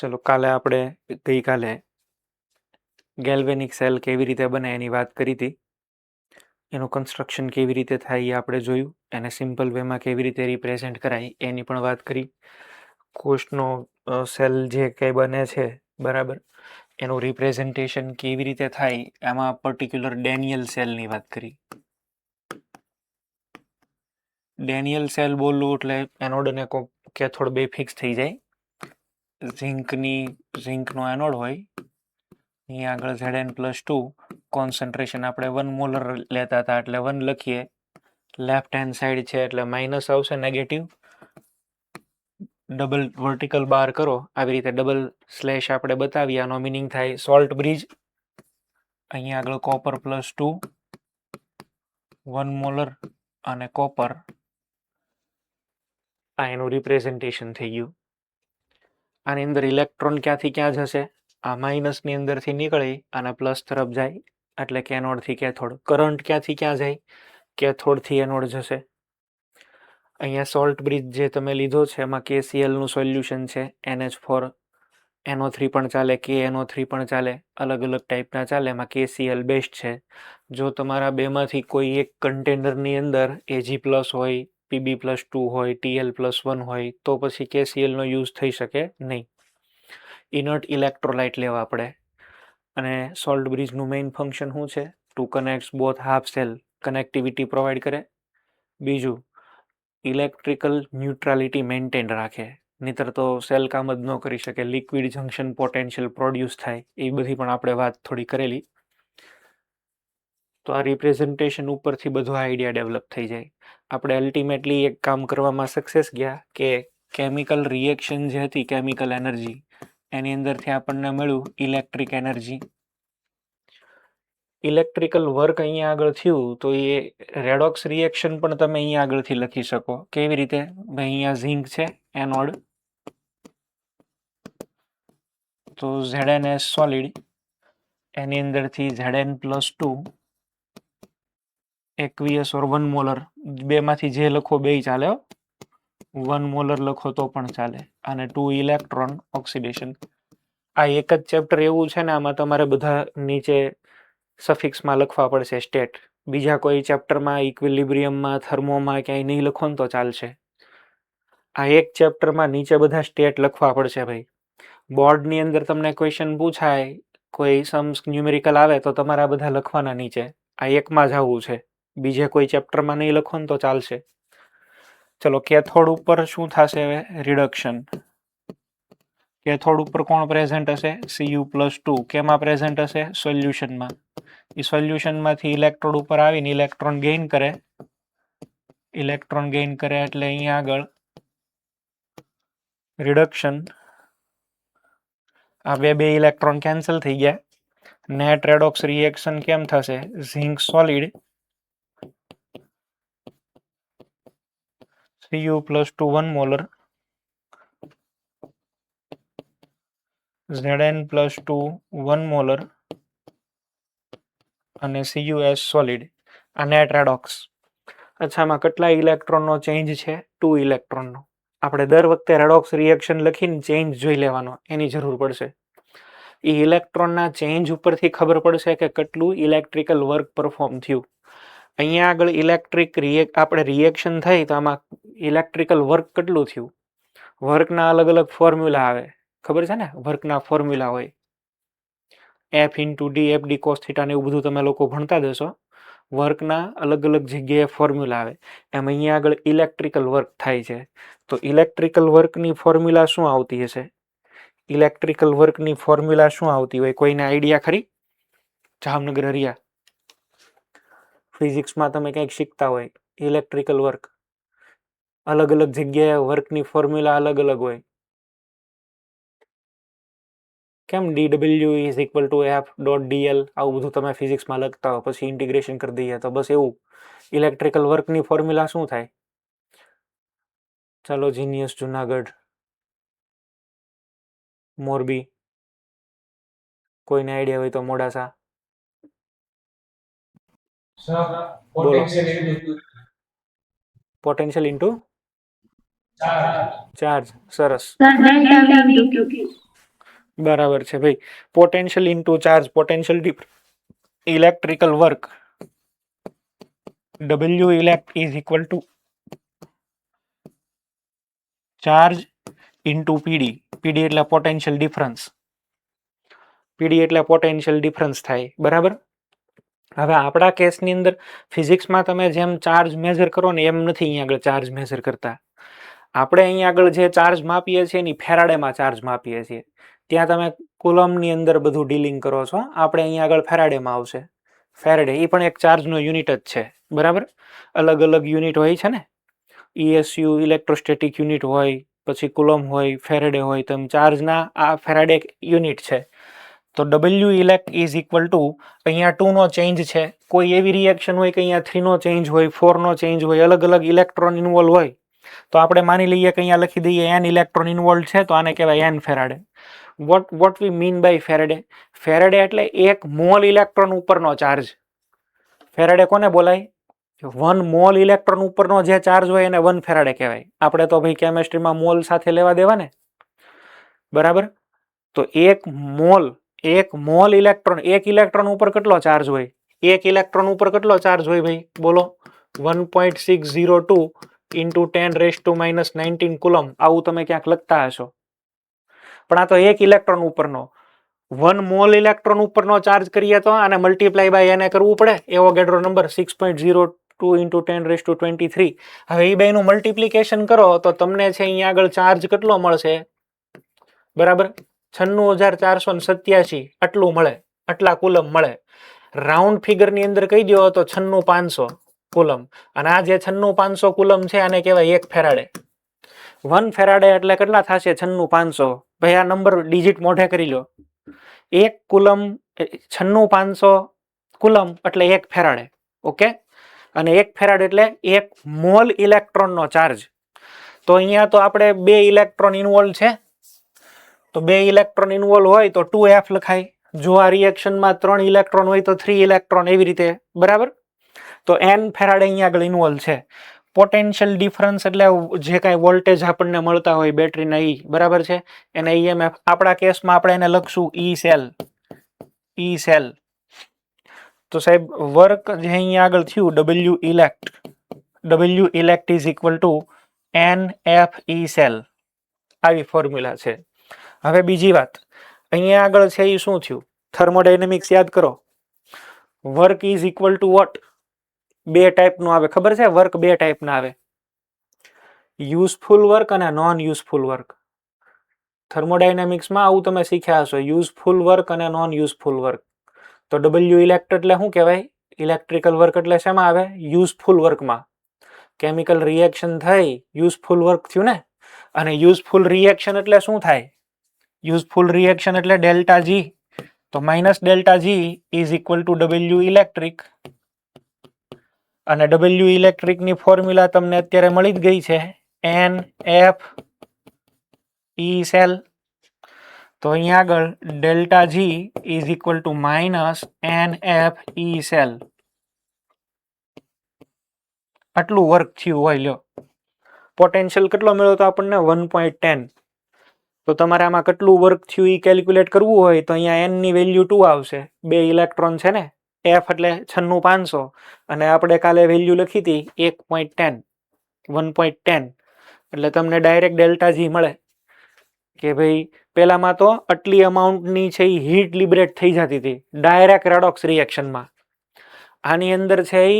ચલો કાલે આપણે ગઈકાલે ગેલ્વેનિક સેલ કેવી રીતે બને એની વાત કરી હતી. એનું કન્સ્ટ્રક્શન કેવી રીતે થાય એ આપણે જોયું. એને સિમ્પલ વેમાં કેવી રીતે રિપ્રેઝેન્ટ કરાય એની પણ વાત કરી. કોષનો સેલ જે કંઈ બને છે બરાબર, એનું રિપ્રેઝન્ટેશન કેવી રીતે થાય એમાં પર્ટિક્યુલર ડેનિયલ સેલની વાત કરી. ડેનિયલ સેલ બોલવું એટલે એનોડ અને કેથોડ બે ફિક્સ થઈ જાય. ઝિંકનો એનોડ હોય, અહીંયા આગળ Zn+2 કોન્સન્ટ્રેશન આપણે 1 મોલર લેતા હતા એટલે 1 લખીએ. લેફ્ટ હેન્ડ સાઈડ છે એટલે માઇનસ આવશે, નેગેટિવ. ડબલ વર્ટિકલ બાર કરો આવી રીતે, ડબલ સ્લેશ આપણે બતાવીએ, આનો મિનિંગ થાય સોલ્ટ બ્રિજ. અહીંયા આગળ copper+2 1 મોલર અને કોપર, આ એનું રિપ્રેઝન્ટેશન થઈ ગયું. આની અંદર ઇલેક્ટ્રોન ક્યાંથી ક્યાં જશે? આ માઇનસની અંદરથી નીકળી અને પ્લસ તરફ જાય એટલે કેનોડથી કેથોડ. કરંટ ક્યાંથી ક્યાં જાય? કેથોડથી એનોડ જશે. અહીંયા સોલ્ટ બ્રિજ જે તમે લીધો છે એમાં KClનું સોલ્યુશન છે. NH4 NO3 પણ ચાલે, KNO3 પણ ચાલે, અલગ અલગ ટાઈપના ચાલે. એમાં KCl બેસ્ટ છે. જો તમારા બેમાંથી કોઈ એક કન્ટેનરની અંદર Ag+ હોય, Pb+2 હોય, Tl+1 હોય તો પછી KClનો યુઝ થઈ શકે નહીં. ઇનર્ટ ઇલેક્ટ્રોલાઇટ લેવા પડે. અને સોલ્ટ બ્રિજનું મેઇન ફંક્શન શું છે? Two connect both half cell, connectivity provide કરે. બીજું, ઇલેક્ટ્રિકલ ન્યુટ્રાલિટી મેન્ટેન રાખે, નહીતર તો સેલ કામ જ ન કરી શકે. લિક્વિડ જંક્શન પોટેન્શિયલ પ્રોડ્યુસ થાય, એ બધી પણ આપણે વાત થોડી કરેલી. તો આ રિપ્રેઝન્ટેશન ઉપરથી બધો આઈડિયા ડેવલપ થઈ જાય. આપણે અલ્ટિમેટલી એક કામ કરવામાં સક્સેસ ગયા કે કેમિકલ રિએક્શન જે હતી, કેમિકલ એનર્જી, એની અંદરથી આપણને મળ્યું ઇલેક્ટ્રિક એનર્જી. ઇલેક્ટ્રિકલ વર્ક અહીંયા આગળ થયું તો એ રેડોક્સ રિએક્શન પણ તમે અહીંયા આગળથી લખી શકો. કેવી રીતે? ભાઈ અહીંયા ઝિંક છે એનોડ, તો Zns સોલિડ, એની અંદરથી Zn+2 એકવીએસ ઓર 1 મોલર, બેમાંથી જે લખો બે ચાલે. 1 મોલર લખો તો પણ ચાલે. અને 2 ઇલેક્ટ્રોન ઓક્સિડેશન. આ એક જ ચેપ્ટર એવું છે ને, આમાં તમારે બધા નીચે સફિક્સમાં લખવા પડશે સ્ટેટ. બીજા કોઈ ચેપ્ટરમાં ઇક્વિલિબ્રિયમમાં, થર્મોમાં ક્યાંય નહીં લખો ને તો ચાલશે. આ એક ચેપ્ટરમાં નીચે બધા સ્ટેટ લખવા પડશે ભાઈ. બોર્ડની અંદર તમને ક્વેશ્ચન પૂછાય, કોઈ સમ્સ ન્યુમેરિકલ આવે તો તમારે આ બધા લખવાના નીચે. આ એકમાં જ આવવું છે, બીજે કોઈ ચેપ્ટરમાં નહીં લખો ને તો ચાલશે. ચલો, કેથોડ ઉપર શું થશે હવે? રિડક્શન. કેથોડ ઉપર કોણ પ્રેઝન્ટ હશે? Cu+2. કેમાં પ્રેઝન્ટ હશે? સોલ્યુશનમાં. એ સોલ્યુશનમાંથી ઇલેક્ટ્રોડ ઉપર આવીને ઇલેક્ટ્રોન ગેઇન કરે. ઇલેક્ટ્રોન ગેઇન કરે એટલે અહીંયા આગળ રિડક્શન. આ બે ઇલેક્ટ્રોન કેન્સલ થઈ ગયા. નેટ રેડોક્સ રિએક્શન કેમ થશે? Zinc solid Cu+2 1 molar, Zn+2 1 molar અને CuS સોલિડ. આ નેટ રેડોક્સ. અચ્છા, આમાં કેટલા ઇલેક્ટ્રોનનો ચેન્જ છે? 2 ઇલેક્ટ્રોનનો. આપણે દર વખતે રેડોક્સ રિએક્શન લખીને ચેન્જ જોઈ લેવાનો, એની જરૂર પડશે. એ ઇલેક્ટ્રોનના ચેન્જ ઉપરથી ખબર પડશે કે કેટલું ઇલેક્ટ્રિકલ વર્ક પરફોર્મ થયું. અહીંયા આગળ આપણે રિએક્શન થઈ તો આમાં ઇલેક્ટ્રિકલ વર્ક કેટલું થયું? વર્કના અલગ અલગ ફોર્મ્યુલા આવે, ખબર છે ને? વર્કના ફોર્મ્યુલા હોય F×D FD cos θ ને એવું બધું તમે લોકો ભણતા જશો. વર્કના અલગ અલગ જગ્યાએ ફોર્મ્યુલા આવે. એમ અહીંયા આગળ ઇલેક્ટ્રિકલ વર્ક થાય છે. તો ઇલેક્ટ્રિકલ વર્કની ફોર્મ્યુલા શું આવતી હશે? ઇલેક્ટ્રિકલ વર્કની ફોર્મ્યુલા શું આવતી હોય? કોઈને આઈડિયા ખરી? જામનગર હરિયા ફિઝિક્સમાં તમે કંઈક શીખતા હોય, ઇલેક્ટ્રિકલ વર્ક, અલગ અલગ જગ્યાએ વર્કની ફોર્મ્યુલા અલગ અલગ હોય. કેમ dW=F.dl આવું બધું તમે ફિઝિક્સમાં લખતા હો, પછી ઇન્ટિગ્રેશન કરી દઈએ તો બસ એવું. ઇલેક્ટ્રિકલ વર્કની ફોર્મ્યુલા શું થાય? ચાલો, જીનિયસ જુનાગઢ, મોરબી, કોઈને આઈડિયા હોય તો મોડાસા બોલો. Potential into charge. સરસ. બરાબર છે ભાઈ. Potential into charge, potential electrical work W elect is equal to charge into PD. PD એટલે પોટેન્શિયલ ડિફરન્સ. પીડી એટલે પોટેન્શિયલ ડિફરન્સ થાય. બરાબર. હવે આપણા કેસની અંદર ફિઝિક્સમાં તમે જેમ ચાર્જ મેઝર કરો ને એમ નથી અહીંયા આગળ ચાર્જ મેઝર કરતા. આપણે અહીંયા આગળ જે ચાર્જ માપીએ છીએ એની ફેરાડેમાં ચાર્જ માપીએ છીએ. ત્યાં તમે કુલમની અંદર બધું ડીલિંગ કરો છો. આપણે અહીંયા આગળ ફેરાડેમાં આવશે. ફેરાડે એ પણ એક ચાર્જનો યુનિટ જ છે. બરાબર. અલગ અલગ યુનિટ હોય છે ને. ESU ઇલેક્ટ્રોસ્ટેટિક યુનિટ હોય, પછી કુલમ હોય, ફેરાડે હોય. તેમ ચાર્જના આ ફેરાડે યુનિટ છે. તો W elect is equal to અહીંયા 2 નો ચેન્જ છે. કોઈ એવી રિએક્શન હોય કે અહીંયા 3 નો ચેન્જ હોય, 4 નો ચેન્જ હોય, અલગ અલગ ઇલેક્ટ્રોન ઇન્વોલ્વ હોય, તો આપણે માની લઈએ કે અહીંયા લખી દઈએ n ઇલેક્ટ્રોન ઇન્વોલ્વ છે, તો આને કહેવાય n Faraday. What we mean by Faraday? Faraday એટલે 1 મોલ ઇલેક્ટ્રોન ઉપરનો ચાર્જ. ફેરાડે કોને બોલાય? 1 મોલ ઇલેક્ટ્રોન ઉપરનો જે ચાર્જ હોય એને 1 ફેરાડે કહેવાય. આપણે તો ભાઈ કેમેસ્ટ્રીમાં મોલ સાથે લેવા દેવા ને. બરાબર. તો 1 મોલ ઇલેક્ટ્રોન, 1 ઇલેક્ટ્રોન ઉપર કેટલો ચાર્જ હોય? 1 ઇલેક્ટ્રોન ઉપર કેટલો ચાર્જ હોય ભાઈ? બોલો. 1.602 into 10⁻⁻19 કુલમ. આવું તમે ક્યાંક લખતા હશો. પણ આ તો 1 ઇલેક્ટ્રોન ઉપરનો. 1 મોલ ઇલેક્ટ્રોન ઉપરનો ચાર્જ કરીએ તો આને મલ્ટીપ્લાય બાય એને કરવું પડે. Avogadro number 6.02 into 10⁻23. હવે એ બેનું મલ્ટીપ્લિકેશન કરો તો તમને છે અહીંયા આગળ ચાર્જ કેટલો મળશે? બરાબર. 96,487 આટલું મળે. આટલા કુલમ મળે. રાઉન્ડ ફિગરની અંદર કહી દો તો 96,500 કુલમ. અને આ જે 96,500 કુલમ છે આને કહેવાય 1 ફેરાડે. 1 ફેરાડે એટલે કેટલા થશે? 96,500. ભાઈ આ નંબર ડિજિટ મોઢે કરી લો. 1 કુલમ 96,500 કુલમ એટલે 1 ફેરાડે. ઓકે. અને 1 ફેરાડ એટલે 1 મોલ ઇલેક્ટ્રોનનો ચાર્જ. તો અહીંયા તો આપણે 2 ઇલેક્ટ્રોન ઇન્વોલ્વ છે. તો 2 ઇલેક્ટ્રોન ઇન્વોલ્વ હોય તો 2f લખાય. જો આ રિએક્શનમાં 3 ઇલેક્ટ્રોન હોય તો 3 ઇલેક્ટ્રોન, એવી રીતે. બરાબર. તો n ફેરાડે અહીંયા આગળ ઇન્વોલ્વ છે. પોટેન્શિયલ ડિફરન્સ એટલે જે કાંઈ વોલ્ટેજ આપણને મળતા હોય બેટરીના ઈ. બરાબર છે. એને EMF. આપણા કેસમાં આપણે એને લખશું E સેલ. તો સાહેબ વર્ક જે અહીંયા આગળ થયું W elect is equal to NF E cell. આવી ફોર્મ્યુલા છે. હવે બીજી વાત અહીંયા આગળ છે એ શું થયું? થર્મોડાયનેમિક્સ યાદ કરો. Work is equal to what? 2 ટાઈપનું આવે. ખબર છે? વર્ક 2 ટાઈપના આવે. યુઝફુલ વર્ક અને નોન યુઝફુલ વર્ક. થર્મોડાયનેમિક્સમાં આવું તમે શીખ્યા હશો. યુઝફુલ વર્ક અને નોન યુઝફુલ વર્ક. તો W elect એટલે શું કહેવાય? ઇલેક્ટ્રિકલ વર્ક એટલે શેમાં આવે? યુઝફુલ વર્કમાં. કેમિકલ રિએક્શન થઈ, યુઝફુલ વર્ક થયું ને. અને યુઝફુલ રિએક્શન એટલે શું થાય? યુઝફુલ રિએક્શન એટલે ડેલ્ટા G. તો -ΔG is equal two W electric. અને W ઇલેક્ટ્રિકની ફોર્મ્યુલા તમને અત્યારે મળી જ ગઈ છે, NF E સેલ. તો અહીંયા આગળ ΔG is equal two -NF E cell. આટલું વર્ક થયું હોય. લ્યો. પોટેન્શિયલ કેટલો મળ્યો તો આપણને? 1.10. તો તમારે આમાં કેટલું વર્ક થયું એ કેલ્ક્યુલેટ કરવું હોય તો અહીંયા n ની વેલ્યુ 2 આવશે. 2 ઇલેક્ટ્રોન છે ને. f એટલે 96,500 અને આપણે કાલે વેલ્યુ લખી હતી 1.10. એટલે તમને ડાયરેક્ટ ડેલ્ટા G મળે કે ભાઈ પેલામાં તો આટલી અમાઉન્ટની છે એ હીટ લિબરેટ થઈ જતી હતી ડાયરેક્ટ રેડોક્સ રિએક્શનમાં. આની અંદર છે એ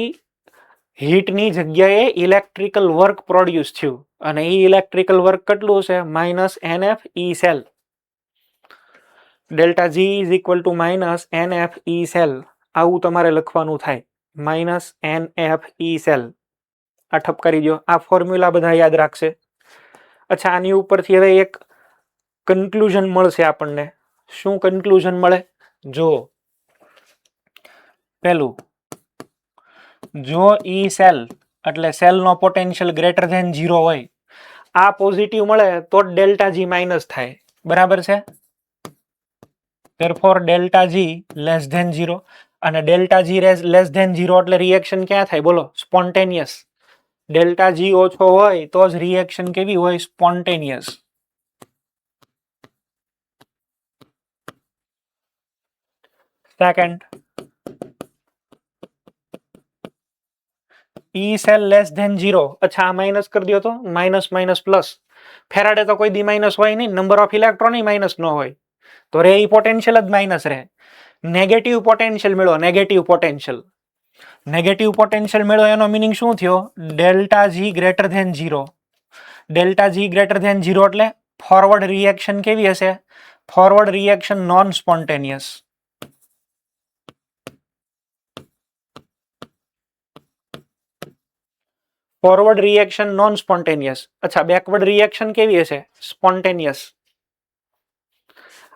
હીટની જગ્યાએ ઇલેક્ટ્રિકલ વર્ક પ્રોડ્યુસ થયું અને એ ઇલેક્ટ્રિકલ વર્ક કેટલું છે? -NF E cell. Delta G is equal two -NF E cell. આવું તમારે લખવાનું થાય. -NF E cell. આ ઠપકારી દો. આ ફોર્મ્યુલા બધા યાદ રાખશે. અચ્છા, આની ઉપરથી હવે એક કન્ક્લુઝન મળશે આપણને. શું કન્ક્લુઝન મળે? જો પેલું, જો E સેલ એટલે સેલનો પોટેન્શિયલ ગ્રેટર ધેન 0 હોય, આ પોઝિટિવ મળે તો ડેલ્ટા G માઇનસ થાય. બરાબર છે. therefore delta G less than 0. અને ડેલ્ટા G લેસ ધેન 0 એટલે રિએક્શન ક્યાં થાય? બોલો. સ્પોન્ટેનિયસ. ડેલ્ટા G ઓછો હોય તો જ રિએક્શન કેવી હોય? સ્પોન્ટેનિયસ. સેકન્ડ ઈ સેલ લેસ ધેન 0. અચ્છા આ માઇનસ કરી દો તો માઇનસ માઇનસ પ્લસ. ફેરાડે તો કોઈ દી માઇનસ હોય નહીં, નંબર ઓફ ઇલેક્ટ્રોન માઇનસ ન હોય, તો રે ઈ પોટેન્શિયલ જ માઇનસ રહે. નેગેટિવ પોટેન્શિયલ મેળવો, નેગેટિવ પોટેન્શિયલ. નેગેટિવ પોટેન્શિયલ મેળવો એનો મિનિંગ શું થયો? Delta G greater than 0. Delta G greater than 0 એટલે ફોરવર્ડ રિએક્શન કેવી હશે? Forward reaction non spontaneous. Forward reaction non spontaneous. અચ્છા બેકવર્ડ રિએક્શન કેવી હશે? સ્પોન્ટેનિયસ.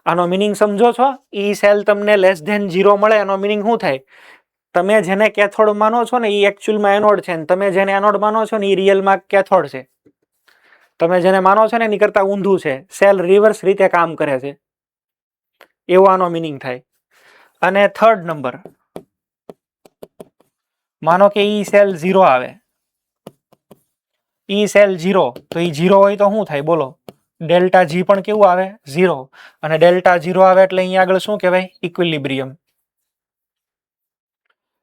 આનો મિનિંગ સમજો છો? ઈ સેલ તમને લેસ ધેન 0 મળે એનો મિનિંગ શું થાય? તમે જેને કેથોડ માનો છો ને એ એકચ્યુઅલમાં એનોડ છે, ને તમે જેને એનોડ માનો છો ને એ રિયલમાં કેથોડ છે. તમે જેને માનો છો ને એની કરતા ઊંધું છે. સેલ રિવર્સ રીતે કામ કરે છે, એવો આનો મિનિંગ થાય. અને થર્ડ નંબર, માનો કે ઈ સેલ 0 આવે, ઈ સેલ 0, તો ઈ 0 હોય તો શું થાય બોલો? ડેલ્ટા જી પણ કેવું આવે? 0. અને ડેલ્ટા 0 આવે એટલે અહીંયા આગળ શું કહેવાય? ઇક્વિલિબ્રિયમ.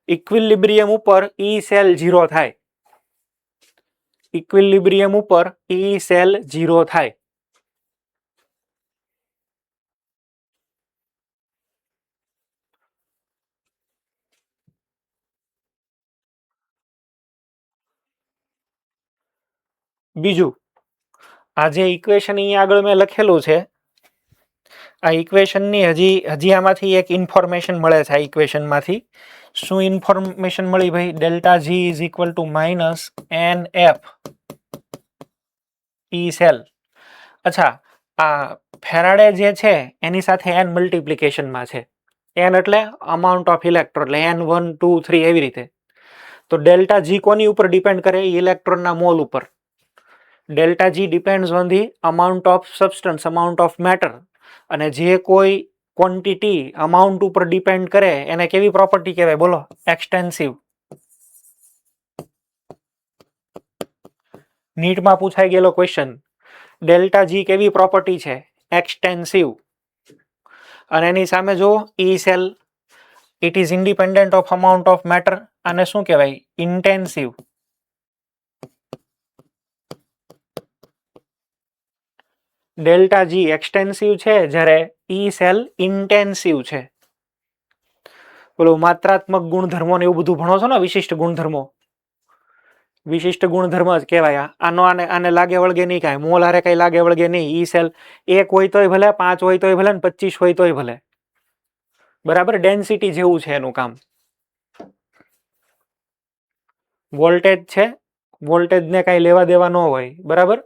ઇક્વિલિબ્રિયમ ઉપર ઈ સેલ 0 થાય. ઇક્વિલિબ્રિયમ ઉપર ઈ સેલ 0 થાય. બીજું, આ જે ઇક્વેશન અહીંયા આગળ મેં લખેલું છે, આ ઇક્વેશનની હજી આમાંથી એક ઇન્ફોર્મેશન મળે છે. આ ઇક્વેશનમાંથી શું ઇન્ફોર્મેશન મળી ભાઈ? Delta G is equal to minus N F E cell. અચ્છા આ ફેરાડે જે છે એની સાથે એન મલ્ટિપ્લિકેશનમાં છે. એન એટલે અમાઉન્ટ ઓફ ઇલેક્ટ્રોન, એટલે એન 1 2 3 એવી રીતે. તો ડેલ્ટા જી કોની ઉપર ડિપેન્ડ કરે? ઇલેક્ટ્રોનના મોલ ઉપર. Delta G depends on the amount of substance, amount of matter. અને જે કોઈ ક્વોન્ટિટી અમાઉન્ટ ઉપર ડિપેન્ડ કરે એને કેવી પ્રોપર્ટી કહેવાય બોલો? એક્સટેન્સિવ. નીટમાં પૂછાઈ ગયેલો ક્વેશ્ચન, ડેલ્ટા જી કેવી પ્રોપર્ટી છે? એક્સટેન્સિવ. અને એની સામે જો E cell, it is independent of amount of matter. આને શું કહેવાય? ઇન્ટેન્સિવ. ડેલ્ટા જી એક્સટેન્સિવ છે જ્યારે ઈ સેલ ઇન્ટેન્સિવ છે. પેલું માત્રાત્મક ગુણધર્મો ને એવું બધું ભણો છો ને, વિશિષ્ટ ગુણધર્મો. વિશિષ્ટ ગુણધર્મ જ કહેવાય. આને લાગે વળગે નહીં કાંઈ, મોલ હારે કઈ લાગે વળગે નહીં. ઈ સેલ 1 હોય તોય ભલે, 5 હોય તોય ભલે, 25 હોય તોય ભલે. બરાબર, ડેન્સિટી જેવું છે એનું કામ. વોલ્ટેજ છે, વોલ્ટેજને કાંઈ લેવા દેવા ન હોય. બરાબર,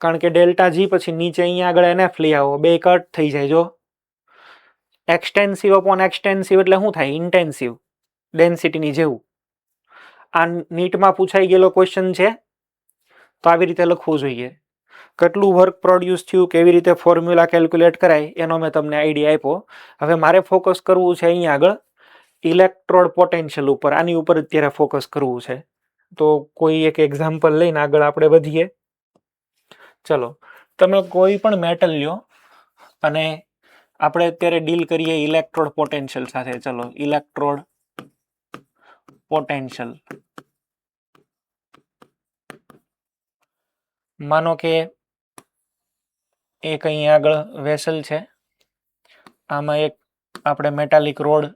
કારણ કે ડેલ્ટા જી પછી નીચે અહીંયા આગળ એનએફ લઈ આવો, બે કટ થઈ જાય. જો એક્સટેન્સિવ અપોન એક્સટેન્સિવ એટલે શું થાય? ઇન્ટેન્સિવ. ડેન્સિટીની જેવું. આ નીટમાં પૂછાઈ ગયેલો ક્વેશ્ચન છે, તો આવી રીતે લખવું જોઈએ. કેટલું વર્ક પ્રોડ્યુસ થયું, કેવી રીતે ફોર્મ્યુલા કેલ્ક્યુલેટ કરાય, એનો મેં તમને આઈડિયા આપ્યો. હવે મારે ફોકસ કરવું છે અહીંયા આગળ ઇલેક્ટ્રોડ પોટેન્શિયલ ઉપર. આની ઉપર અત્યારે ફોકસ કરવું છે. તો કોઈ એક એક્ઝામ્પલ લઈને આગળ આપણે વધીએ. ચલો, તમે કોઈ પણ મેટલ લ્યો અને આપણે અત્યારે ડીલ કરીએ ઇલેક્ટ્રોડ પોટેન્શિયલ સાથે. ચલો, ઇલેક્ટ્રોડ પોટેન્શિયલ. માનો કે એક અહીં આગળ વેસલ છે, આમાં એક આપણે મેટાલિક રોડ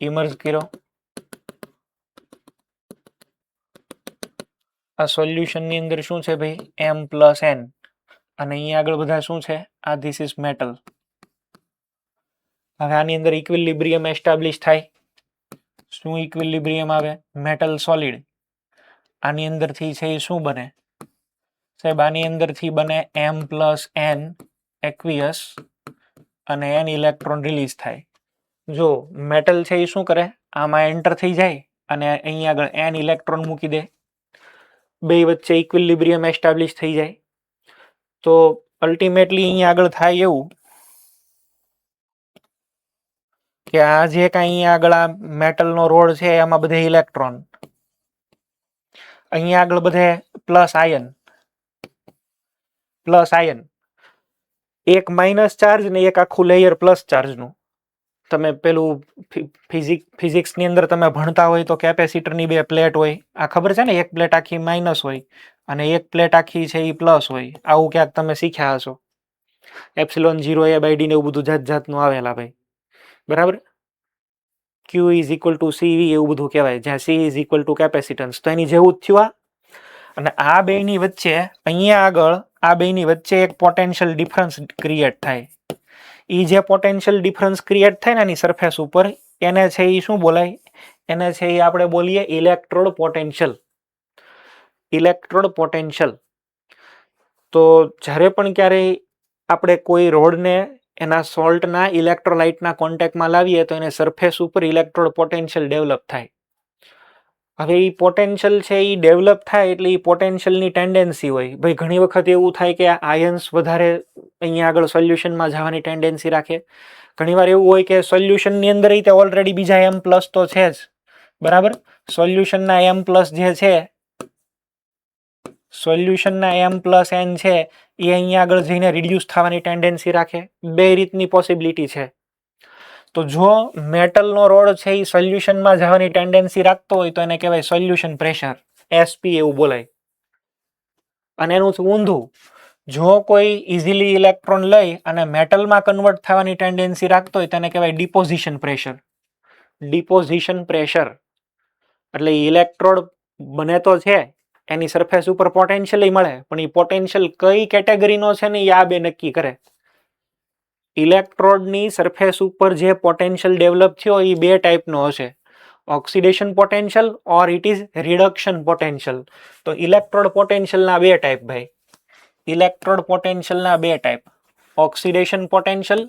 ઇમર્જ કર્યો. આ સોલ્યુશનની અંદર શું છે ભાઈ? m + n. અને અહીંયા આગળ બધા શું છે? આ ધીસ ઇઝ મેટલ. હવે આની અંદર ઇક્વિલિબ્રિયમ એસ્ટાબ્લિશ થાય. શું ઇક્વિલિબ્રિયમ આવે? Metal solid. આની અંદરથી છે એ શું બને સાહેબ? આની અંદરથી બને m + n એક્વિયસ અને n ઇલેક્ટ્રોન રિલીઝ થાય. જો મેટલ છે એ શું કરે? આમાં એન્ટર થઈ જાય અને અહીંયા આગળ n ઇલેક્ટ્રોન મૂકી દે. બે વચ્ચે ઇક્વિલિબ્રિયમ એસ્ટાબ્લિશ થઈ જાય. તો અલ્ટિમેટલી અહીંયા આગળ થાય એવું કે આ જે કાંઈ આગળ આ મેટલનો રોડ છે એમાં બધે ઇલેક્ટ્રોન, અહીંયા આગળ બધે પ્લસ આયન, એક માઇનસ ચાર્જ ને એક આખું લેયર પ્લસ ચાર્જનું. તમે પેલું ફિઝિક્સની અંદર તમે ભણતા હોય તો કેપેસિટરની બે પ્લેટ હોય, આ ખબર છે ને, એક પ્લેટ આખી માઇનસ હોય અને એક પ્લેટ આખી છે એ પ્લસ હોય. આવું ક્યાંક તમે શીખ્યા હશો. એપ્સિલોન 0a/d ને એવું બધું જાત જાતનું આવેલા ભાઈ, બરાબર. Q is equal two CV એવું બધું કહેવાય, જ્યાં C is equal two capacitance. તો એની જેવું જ થયું. અને આ બેની વચ્ચે અહીંયા આગળ આ બેની વચ્ચે એક પોટેન્શિયલ ડિફરન્સ ક્રિએટ થાય. એ જે પોટેન્શિયલ ડિફરન્સ ક્રિએટ થાય ને એની સરફેસ ઉપર, એને છે એ શું બોલાય? એને છે એ આપણે બોલીએ ઇલેક્ટ્રોડ પોટેન્શિયલ. Electrode potential. તો જ્યારે પણ ક્યારેય આપણે કોઈ રોડને એના સોલ્ટના ઇલેક્ટ્રોલાઇટના કોન્ટેક્ટમાં લાવીએ તો એને સરફેસ ઉપર ઇલેક્ટ્રોડ પોટેન્શિયલ ડેવલપ થાય. હવે એ પોટેન્શિયલ છે એ ડેવલપ થાય એટલે એ પોટેન્શિયલની ટેન્ડન્સી હોય. ભાઈ ઘણી વખત એવું થાય કે આયન્સ વધારે અહીંયા આગળ સોલ્યુશનમાં જવાની ટેન્ડન્સી રાખે. ઘણીવાર એવું હોય કે સોલ્યુશનની અંદર તે ઓલરેડી બીજા M+ તો છે જ, બરાબર. સોલ્યુશનના M+ જે છે, સોલ્યુશનના M+N છે એ અહીંયા આગળ જઈને રિડ્યુસ થવાની ટેન્ડન્સી રાખે. બે રીતની પોસિબિલિટી છે. તો જો મેટલનો રોડ છે એ સોલ્યુશનમાં જવાની ટેન્ડન્સી રાખતો હોય તો એને કહેવાય સોલ્યુશન પ્રેશર, SP એવું બોલાય. અને એનું ઊંધું, જો કોઈ ઇઝીલી ઇલેક્ટ્રોન લઈ અને મેટલમાં કન્વર્ટ થવાની ટેન્ડન્સી રાખતો હોય તેને કહેવાય ડિપોઝિશન પ્રેશર. ડિપોઝિશન પ્રેશર એટલે ઇલેક્ટ્રોડ બને તો છે, એની સરફેસ ઉપર પોટેન્શિયલ મળે, પણ એ પોટેન્શિયલ કઈ કેટેગરીનો છે ને એ આ બે નક્કી કરે. ઇલેક્ટ્રોડની સરફેસ ઉપર જે પોટેન્શિયલ ડેવલપ થયો એ બે ટાઈપનો હશે, oxidation potential or it is reduction potential. તો ઇલેક્ટ્રોડ પોટેન્શિયલના બે ટાઈપ ભાઈ, ઇલેક્ટ્રોડ પોટેન્શિયલના બે ટાઈપ, ઓક્સિડેશન પોટેન્શિયલ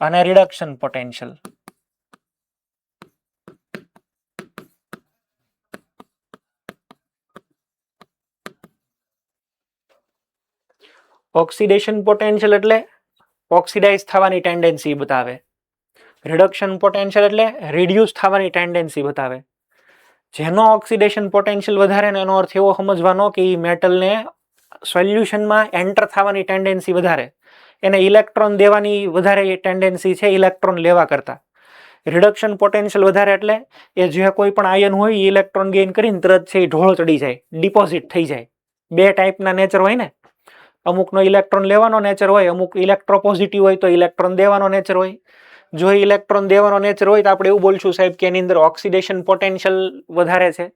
અને રિડક્શન પોટેન્શિયલ. ઓક્સિડેશન પોટેન્શિયલ એટલે ઓક્સિડાઇઝ થવાની ટેન્ડન્સી બતાવે. રિડક્શન પોટેન્શિયલ એટલે રિડ્યુસ થવાની ટેન્ડન્સી બતાવે. જેનો ઓક્સિડેશન પોટેન્શિયલ વધારે ને એનો અર્થ એવો સમજવાનો કે એ મેટલને સોલ્યુશનમાં એન્ટર થવાની ટેન્ડન્સી વધારે, એને ઇલેક્ટ્રોન દેવાની વધારે ટેન્ડન્સી છે ઇલેક્ટ્રોન લેવા કરતા. રિડક્શન પોટેન્શિયલ વધારે એટલે એ જે કોઈ પણ આયન હોય એ ઇલેક્ટ્રોન ગેઇન કરીને તરત છે એ ઢોળ ચડી જાય, ડિપોઝિટ થઈ જાય. બે ટાઈપના નેચર હોય ને, અમુકનો ઇલેક્ટ્રોન લેવાનો નેચર હોય, અમુક ઇલેક્ટ્રોપોઝિટિવ હોય તો ઇલેક્ટ્રોન દેવાનો નેચર હોય. જો ઇલેક્ટ્રોન દેવાનો નેચર હોય તો આપણે એવું બોલશું સાહેબ કે એની અંદર ઓક્સિડેશન પોટેન્શિયલ વધારે છે.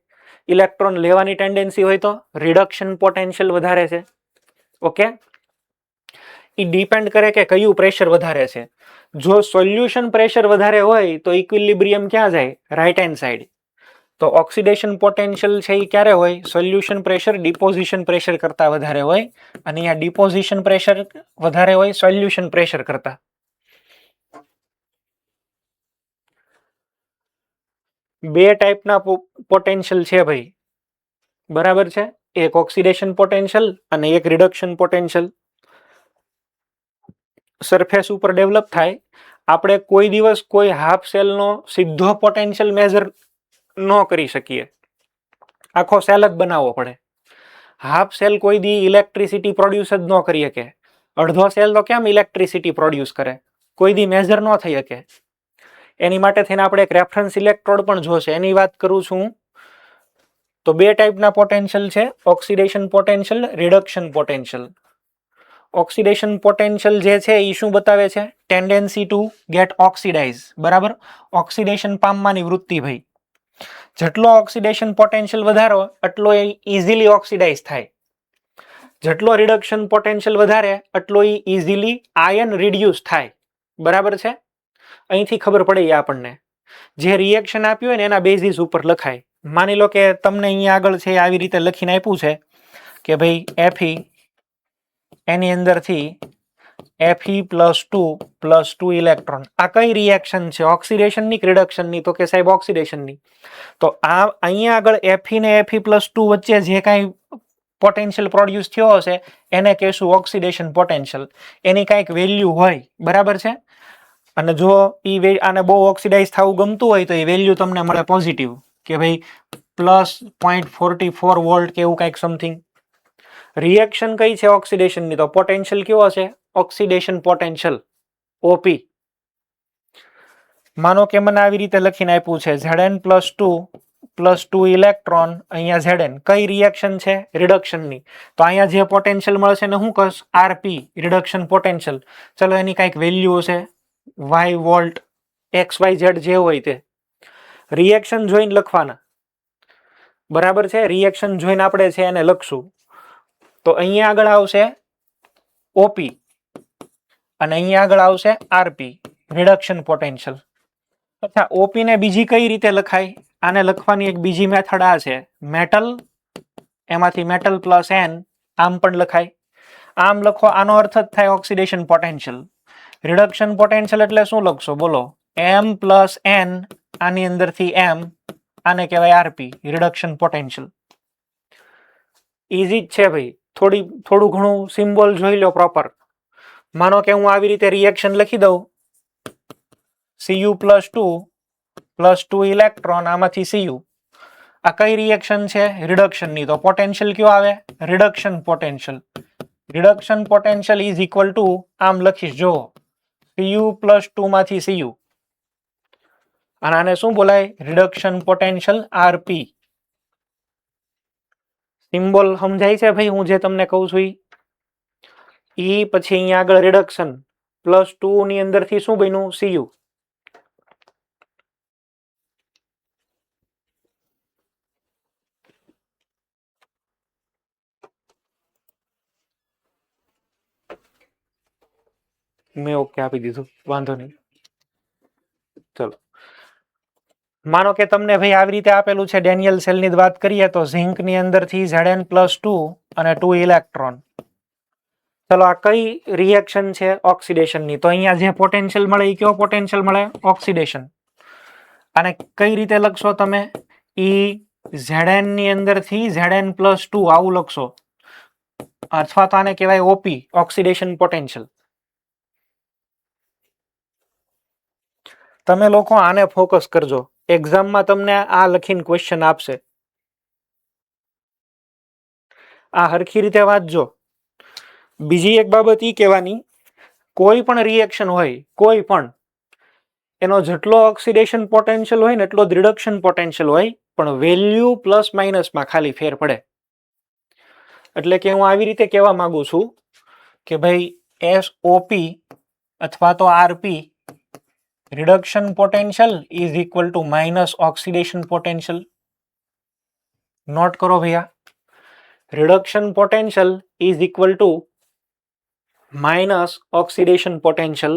ઇલેક્ટ્રોન લેવાની ટેન્ડન્સી હોય તો રિડક્શન પોટેન્શિયલ વધારે છે. ઓકે, એ ડિપેન્ડ કરે કે કયું પ્રેશર વધારે છે. જો સોલ્યુશન પ્રેશર વધારે હોય તો ઇક્વિલિબ્રિયમ ક્યાં જાય? Right hand side. તો ઓક્સિડેશન પોટેન્શિયલ છે એ ક્યારે હોય? સોલ્યુશન પ્રેશર ડિપોઝિશન પ્રેશર કરતા વધારે હોય, અને અહીંયા ડિપોઝિશન પ્રેશર વધારે હોય સોલ્યુશન પ્રેશર કરતા. બે ટાઈપના પોટેન્શિયલ છે ભાઈ, બરાબર છે. એક ઓક્સિડેશન પોટેન્શિયલ અને એક રિડક્શન પોટેન્શિયલ. સરફેસ ઉપર ડેવલપ થાય. આપણે કોઈ દિવસ કોઈ હાફ સેલનો સીધો પોટેન્શિયલ મેજર ન કરી શકીએ, આખો સેલ જ બનાવવો પડે. હાફ સેલ કોઈ દી ઇલેક્ટ્રિસિટી પ્રોડ્યુસ જ ન કરી શકે. અડધો સેલ તો કેમ ઇલેક્ટ્રિસિટી પ્રોડ્યુસ કરે? કોઈ દી મેજર ન થઈ શકે. એની માટે થઈને આપણે એક રેફરન્સ ઇલેક્ટ્રોડ પણ જોશે, એની વાત કરું છું. તો બે ટાઈપના પોટેન્શિયલ છે, oxidation potential, reduction potential. Oxidation potential જે છે એ શું બતાવે છે? ટેન્ડન્સી ટુ ગેટ ઓક્સિડાઇઝ, બરાબર. ઓક્સિડેશન પામવાની વૃત્તિ ભાઈ. જેટલો ઓક્સિડેશન પોટેન્શિયલ વધારો એટલો એ ઇઝીલી ઓક્સિડાઇઝ થાય. જેટલો રિડક્શન પોટેન્શિયલ વધારે એટલો એ ઇઝીલી આયન રિડ્યુસ થાય, બરાબર છે. અહીંથી ખબર પડે આપણને. જે રિએક્શન આપ્યું હોય ને એના બેઝિસ ઉપર લખાય. માની લો કે તમને અહીંયા આગળ છે આવી રીતે લખીને આપ્યું છે કે ભાઈ Fe એની અંદરથી Fe+2 ઇલેક્ટ્રોન. આ કઈ રિએક્શન છે? ઓક્સિડેશનની કે રિડક્શનની? તો કે સાહેબ ઓક્સિડેશનની. તો આ અહીંયા આગળ Fe ને Fe+2 વચ્ચે જે કાંઈ પોટેન્શિયલ પ્રોડ્યુસ થયો હશે એને કહેશું ઓક્સિડેશન પોટેન્શિયલ. એની કાંઈક વેલ્યુ હોય, બરાબર છે. અને જો આને બહુ ઓક્સિડાઇઝ થવું ગમતું હોય તો એ વેલ્યુ તમને મળે પોઝિટિવ, કે ભાઈ +0.44 વોલ્ટ કે એવું કાંઈક સમથિંગ. રિએક્શન કઈ છે ઓક્સિડેશનની? તો પોટેન્શિયલ કેવો છે? Oxidation potential OP. માનો કે મને આવી રીતે લખીને આપ્યું છે Zn+2 ઇલેક્ટ્રોન, અહીંયા Zn કઈ રિએક્શન છે? રિડક્શનની. તો અહીંયા જે પોટેન્શિયલ મળશે ને શું કહીશ? RP, reduction potential. ચલો એની કંઈક વેલ્યુ હશે, Y volt, X Y Z જે હોય તે. રિએક્શન જોઈને લખવાના, બરાબર છે? રિએક્શન જોઈને આપણે છે એને લખશું. તો અહીંયા આગળ આવશે ઓપી અને અહીંયા આગળ આવશે આરપી, રિડક્શન પોટેન્શિયલ. અચ્છા, ઓપી ને બીજી કઈ રીતે લખાય? આને લખવાની એક બીજી મેથડ આ છે, મેટલ, એમાંથી મેટલ પ્લસ એન, આમ પણ લખાય. આમ લખો, આનો અર્થ જ થાય ઓક્સિડેશન પોટેન્શિયલ. રિડક્શન પોટેન્શિયલ એટલે શું લખશો બોલો? એમ પ્લસ એન, આની અંદરથી એમ, આને કહેવાય આરપી, રિડક્શન પોટેન્શિયલ. ઈઝી જ છે ભાઈ. થોડું ઘણું સિમ્બોલ જોઈ લો પ્રોપર. માનો કે હું આવી રીતે રિએક્શન લખી દઉં, Cu+2 ઇલેક્ટ્રોન, આમાંથી Cu. આ કઈ રિએક્શન છે? રિડક્શનની. તો પોટેન્શિયલ કયો આવે? Reduction potential. Reduction potential is equal two, આમ લખીશ જો, Cu+2 માંથી Cu. અને આને શું બોલાય? Reduction potential RP. સિમ્બોલ સમજાય છે ભાઈ હું જે તમને કહું છું ઈ? પછી અહીંયા આગળ રિડક્શન +2 ની અંદરથી શું બન્યું? Cu. મેં ઓકે આપી દીધું, વાંધો નહીં. ચલો, માનો કે તમને ભાઈ આવી રીતે આપેલું છે, ડેનિયલ સેલની વાત કરીએ તો ઝિંકની અંદરથી Zn+2 અને 2 ઇલેક્ટ્રોન. ચલો, આ કઈ રિએક્શન છે? ઓક્સિડેશનની. તો અહીંયા જે પોટેન્શિયલ મળે એ કયો પોટેન્શિયલ મળે? ઓક્સિડેશન. અને કઈ રીતે લખશો તમે? Zn ની અંદરથી Zn+2 આવું લખશો, અથવા તો આને કહેવાય ઓપી, ઓક્સિડેશન પોટેન્શિયલ. તમે લોકો આને ફોકસ કરજો, એક્ઝામમાં તમને આ લખીને ક્વેશ્ચન આપશે. આ હરખી રીતે વાંચજો. બીજી એક બાબત ઈ કહેવાની, કોઈ પણ રિએક્શન હોય, કોઈ પણ, એનો જેટલો ઓક્સિડેશન પોટેન્શિયલ હોય ને એટલો જ રિડક્શન પોટેન્શિયલ હોય, પણ વેલ્યુ પ્લસ માઇનસમાં ખાલી ફેર પડે. એટલે કે હું આવી રીતે કહેવા માંગુ છું કે ભાઈ એસઓપી અથવા તો RP, reduction potential is equal to minus oxidation potential. Note કરો ભૈયા, reduction potential is equal to minus oxidation potential.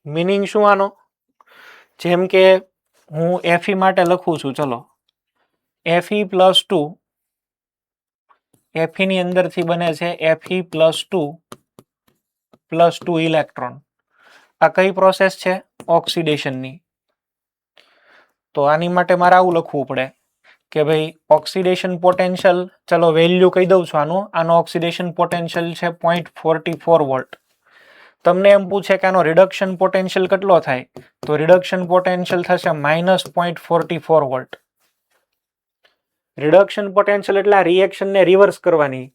Meaning શું આનો? જેમ કે હું Fe માટે લખું છું, ચલો Fe+2, Fe ની અંદરથી બને છે Fe+2 ઇલેક્ટ્રોન. આ કઈ પ્રોસેસ છે? ઓક્સિડેશનની. તો આની માટે મારે આવું લખવું પડે કે ભાઈ ઓક્સિડેશન પોટેન્શિયલ, ચલો વેલ્યુ કહી દઉં છું આનું. આનો ઓક્સિડેશન પોટેન્શિયલ છે 0.44 વોલ્ટ. તમને એમ પૂછે કે આનો રિડક્શન પોટેન્શિયલ કેટલો થાય? તો રિડક્શન પોટેન્શિયલ થશે -0.44 વોલ્ટ. રિડક્શન પોટેન્શિયલ એટલે આ રિએક્શનને રિવર્સ કરવાની,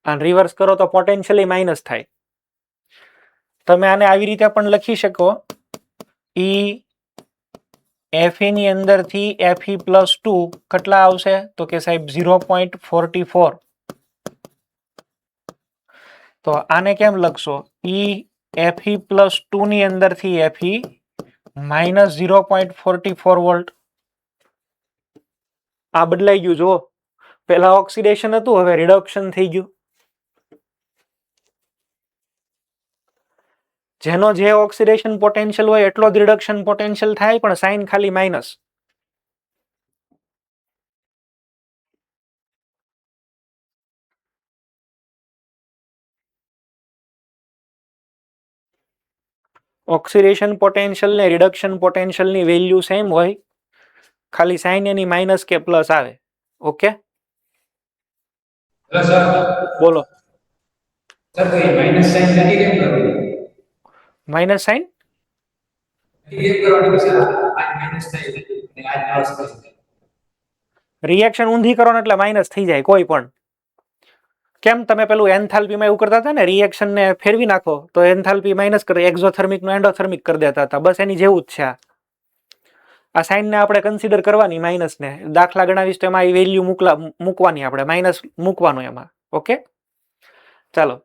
અને રિવર્સ કરો તો પોટેન્શિયલી માઇનસ થાય. તમે આને આવી રીતે પણ લખી શકો, Fe ની અંદરથી Fe+2 કેટલા આવશે? તો કે સાહેબ 0.44. તો આને કેમ લખશો? Fe+2 ની અંદરથી Fe -0.44 વોલ્ટ. આ બદલાઈ ગયું, જો પેલા ઓક્સિડેશન હતું, હવે રિડક્શન થઈ ગયું. જેનો જે ઓક્સિડેશન પોટેન્શિયલ હોય એટલો જ રિડક્શન પોટેન્શિયલ થાય, પણ સાઇન ખાલી માઇનસ. ઓક્સિડેશન પોટેન્શિયલ ને રિડક્શન પોટેન્શિયલ ની વેલ્યુ સેમ હોય, ખાલી સાઇન એની માઇનસ કે પ્લસ આવે. ઓકે, બોલો. માઇનસ સાઇન રિએક્શન ઊંધી કરો ને એટલે માઇનસ થઈ જાય કોઈ પણ. કેમ તમે પેલું એન્થાલ્પીમાં એવું કરતા હતા ને, રિએક્શન ને ફેરવી નાખો તો એન્થાલ્પી માઇનસ કરે, એક્ઝોથર્મિક નું એન્ડોથર્મિક કરી દેતા હતા, બસ એની જેવું જ છે આ સાઇન ને આપણે કન્સિડર કરવાની માઇનસ ને. દાખલા ગણાવીશ તો એમાં વેલ્યુ મૂકવાની, આપણે માઇનસ મૂકવાનું એમાં. ઓકે ચાલો.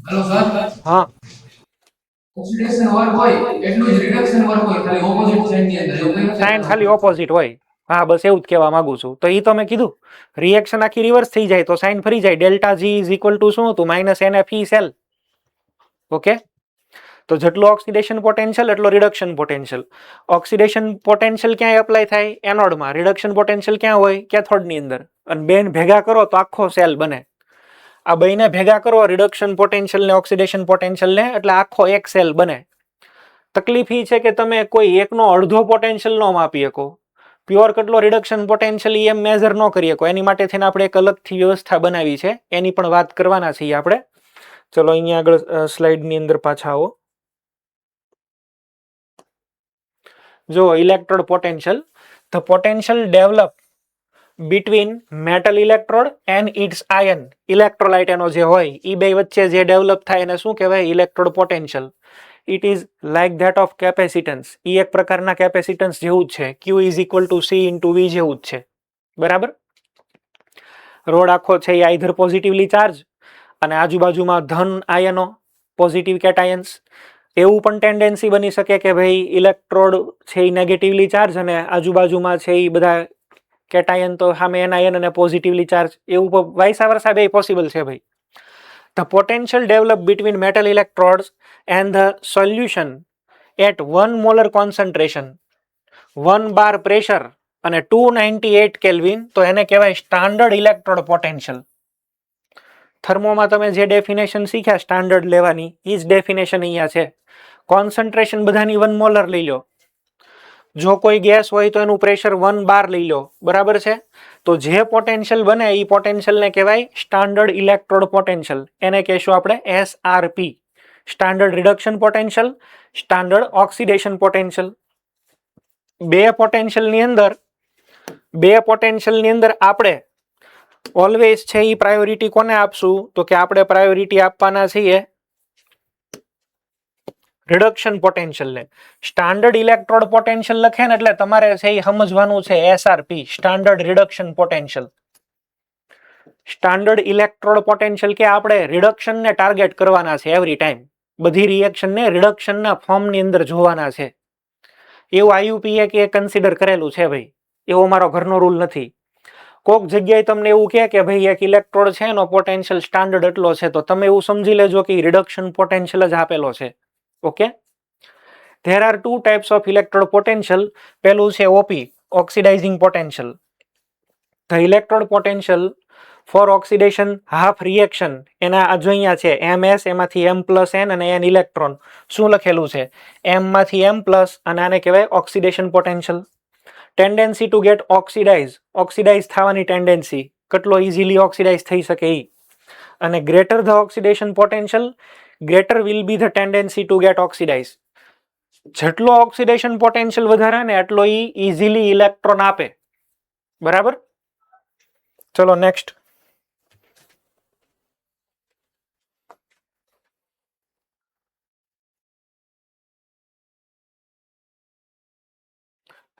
Hello sir. હા ઓક્સિડેશન વર્ક હોય એટલું જ રિડક્શન વર્ક હોય, ખાલી ઓપોઝિટ સાઇન ની અંદર એવું કઈ સાઇન ખાલી ઓપોઝિટ હોય. હા બસ એવું જ કહેવા માંગુ છું. તો એ તો મેં કીધું રિએક્શન આખી રિવર્સ થઈ જાય તો સાઇન ફરી જાય. Delta G is equal to શું હતું? Minus NFE cell. ઓકે તો જેટલું ઓક્સિડેશન પોટેન્શિયલ એટલો રિડક્શન પોટેન્શિયલ. ઓક્સિડેશન પોટેન્શિયલ ક્યાંય એપ્લાય થાય? એનોડમાં. રિડક્શન પોટેન્શિયલ ક્યાં હોય? કેથોડની અંદર. અને બેન ભેગા કરો તો આખો સેલ બને. આ બેને ભેગા કરો રિડક્શન પોટેન્શિયલ ને ઓક્સિડેશન પોટેન્શિયલ ને, એટલે આખો એક સેલ બને. તકલીફ એ છે કે તમે કોઈ એકનો અડધો પોટેન્શિયલ ન માપી શકો. પ્યોર કેટલો રિડક્શન પોટેન્શિયલ એમ મેઝર ન કરી શકો. એની માટે થઈને આપણે એક અલગથી વ્યવસ્થા બનાવી છે, એની પણ વાત કરવાના છીએ આપણે. ચલો અહીંયા આગળ સ્લાઇડની અંદર પાછા આવો. જો electrode potential, the potential develop between metal electrode and its ion. Electrolyte એનો જે હોય એ બે વચ્ચે જે ડેવલપ થાય એને શું કહેવાય? Electrode potential. It is like that of capacitance. એ એક પ્રકારના કેપેસિટન્સ જેવું જ છે. Q is equal to C into V જેવું જ છે. બરાબર. રોડ આખો છે એ આઈધર પોઝિટિવલી ચાર્જ અને આજુબાજુમાં ધન આયનો, પોઝિટિવ કેટાયન્સ. એવું પણ ટેન્ડન્સી બની શકે કે ભાઈ ઇલેક્ટ્રોડ છે એ નેગેટિવલી ચાર્જ અને આજુબાજુમાં છે એ બધા કેટાયન તો સામે એનાયન અને પોઝિટિવલી ચાર્જ. એવું વાઇસ વર્સા બે પોસિબલ છે ભાઈ. The potential developed between metal electrodes and the solution at 1 molar concentration, 1 bar pressure અને 298 કેલ્વિન, તો એને કહેવાય સ્ટાન્ડર્ડ ઇલેક્ટ્રોડ પોટેન્શિયલ. થર્મોમાં તમે જે ડેફિનેશન શીખ્યા સ્ટાન્ડર્ડ લેવાની, એ જ ડેફિનેશન અહીંયા છે. કોન્સન્ટ્રેશન બધાની 1 મોલર લઈ લો. જો કોઈ ગેસ હોય તો એનું પ્રેશર 1 બાર લઈ લો. બરાબર છે. તો જે પોટેન્શિયલ બને એ પોટેન્શિયલને કહેવાય સ્ટાન્ડર્ડ ઇલેક્ટ્રોડ પોટેન્શિયલ. એને કહેશું આપણે SRP, standard reduction potential, standard oxidation potential. બે પોટેન્શિયલની અંદર આપણે ઓલવેઝ છે એ પ્રાયોરિટી કોને આપશું? તો કે આપણે પ્રાયોરિટી આપવાના છીએ રિડક્શન પોટેન્શિયલ ને. સ્ટાન્ડર્ડ ઇલેક્ટ્રોડ પોટેન્શિયલ લખે ને એટલે તમારે છે એ સમજવાનું છે SRP, standard reduction potential. Standard electrode potential કે આપણે રિડક્શન ને ટાર્ગેટ કરવાના છે એવરી ટાઈમ. બધી રિએક્શન ને રિડક્શનના ફોર્મની અંદર જોવાના છે. એવું IUPAC કે કન્સિડર કરેલું છે ભાઈ. એવો મારો ઘરનો રૂલ નથી. કોક જગ્યાએ તમને એવું કે ભાઈ એક ઇલેક્ટ્રોડ છે એનો પોટેન્શિયલ સ્ટાન્ડર્ડ એટલો છે, તો તમે એવું સમજી લેજો કે રિડક્શન પોટેન્શિયલ જ આપેલો છે. Okay. There are two types of electrode potential. પહેલું છે OP, oxidizing potential. The electrode potential for oxidation half reaction, એના આ જો અહીંયા છે MS, એમાંથી M પ્લસ N અને N ઇલેક્ટ્રોન. શું લખેલું છે? M માંથી M પ્લસ અને આને કહેવાય oxidation potential. Tendency to get oxidise થવાની ટેન્ડન્સી, કેટલો ઇઝીલી ઓક્સિડાઇઝ થઈ શકે એ. અને greater the oxidation potential, greater will be the tendency to get oxidized. જેટલો ઓક્સિડેશન પોટેન્શિયલ વધારે ને એટલો ઇઝીલી ઇલેક્ટ્રોન આપે. બરાબર. ચલો next.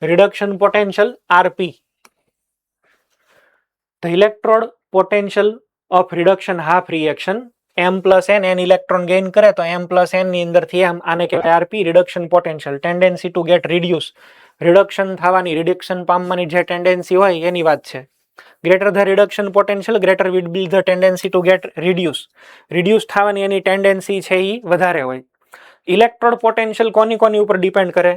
Reduction potential RP. The electrode potential of reduction half reaction, M plus N, N electron gain કરે તો M plus N ની અંદરથી M, આને કહેવાય RP, reduction potential. Tendency to gate reduce, reduction થવાની, રિડક્શન પામવાની જે ટેન્ડન્સી હોય એની વાત છે. Greater the reduction potential, greater will be the tendency to gate reduce થવાની એની ટેન્ડન્સી છે એ વધારે હોય. ઇલેક્ટ્રોડ પોટેન્શિયલ કોની ઉપર ડિપેન્ડ કરે?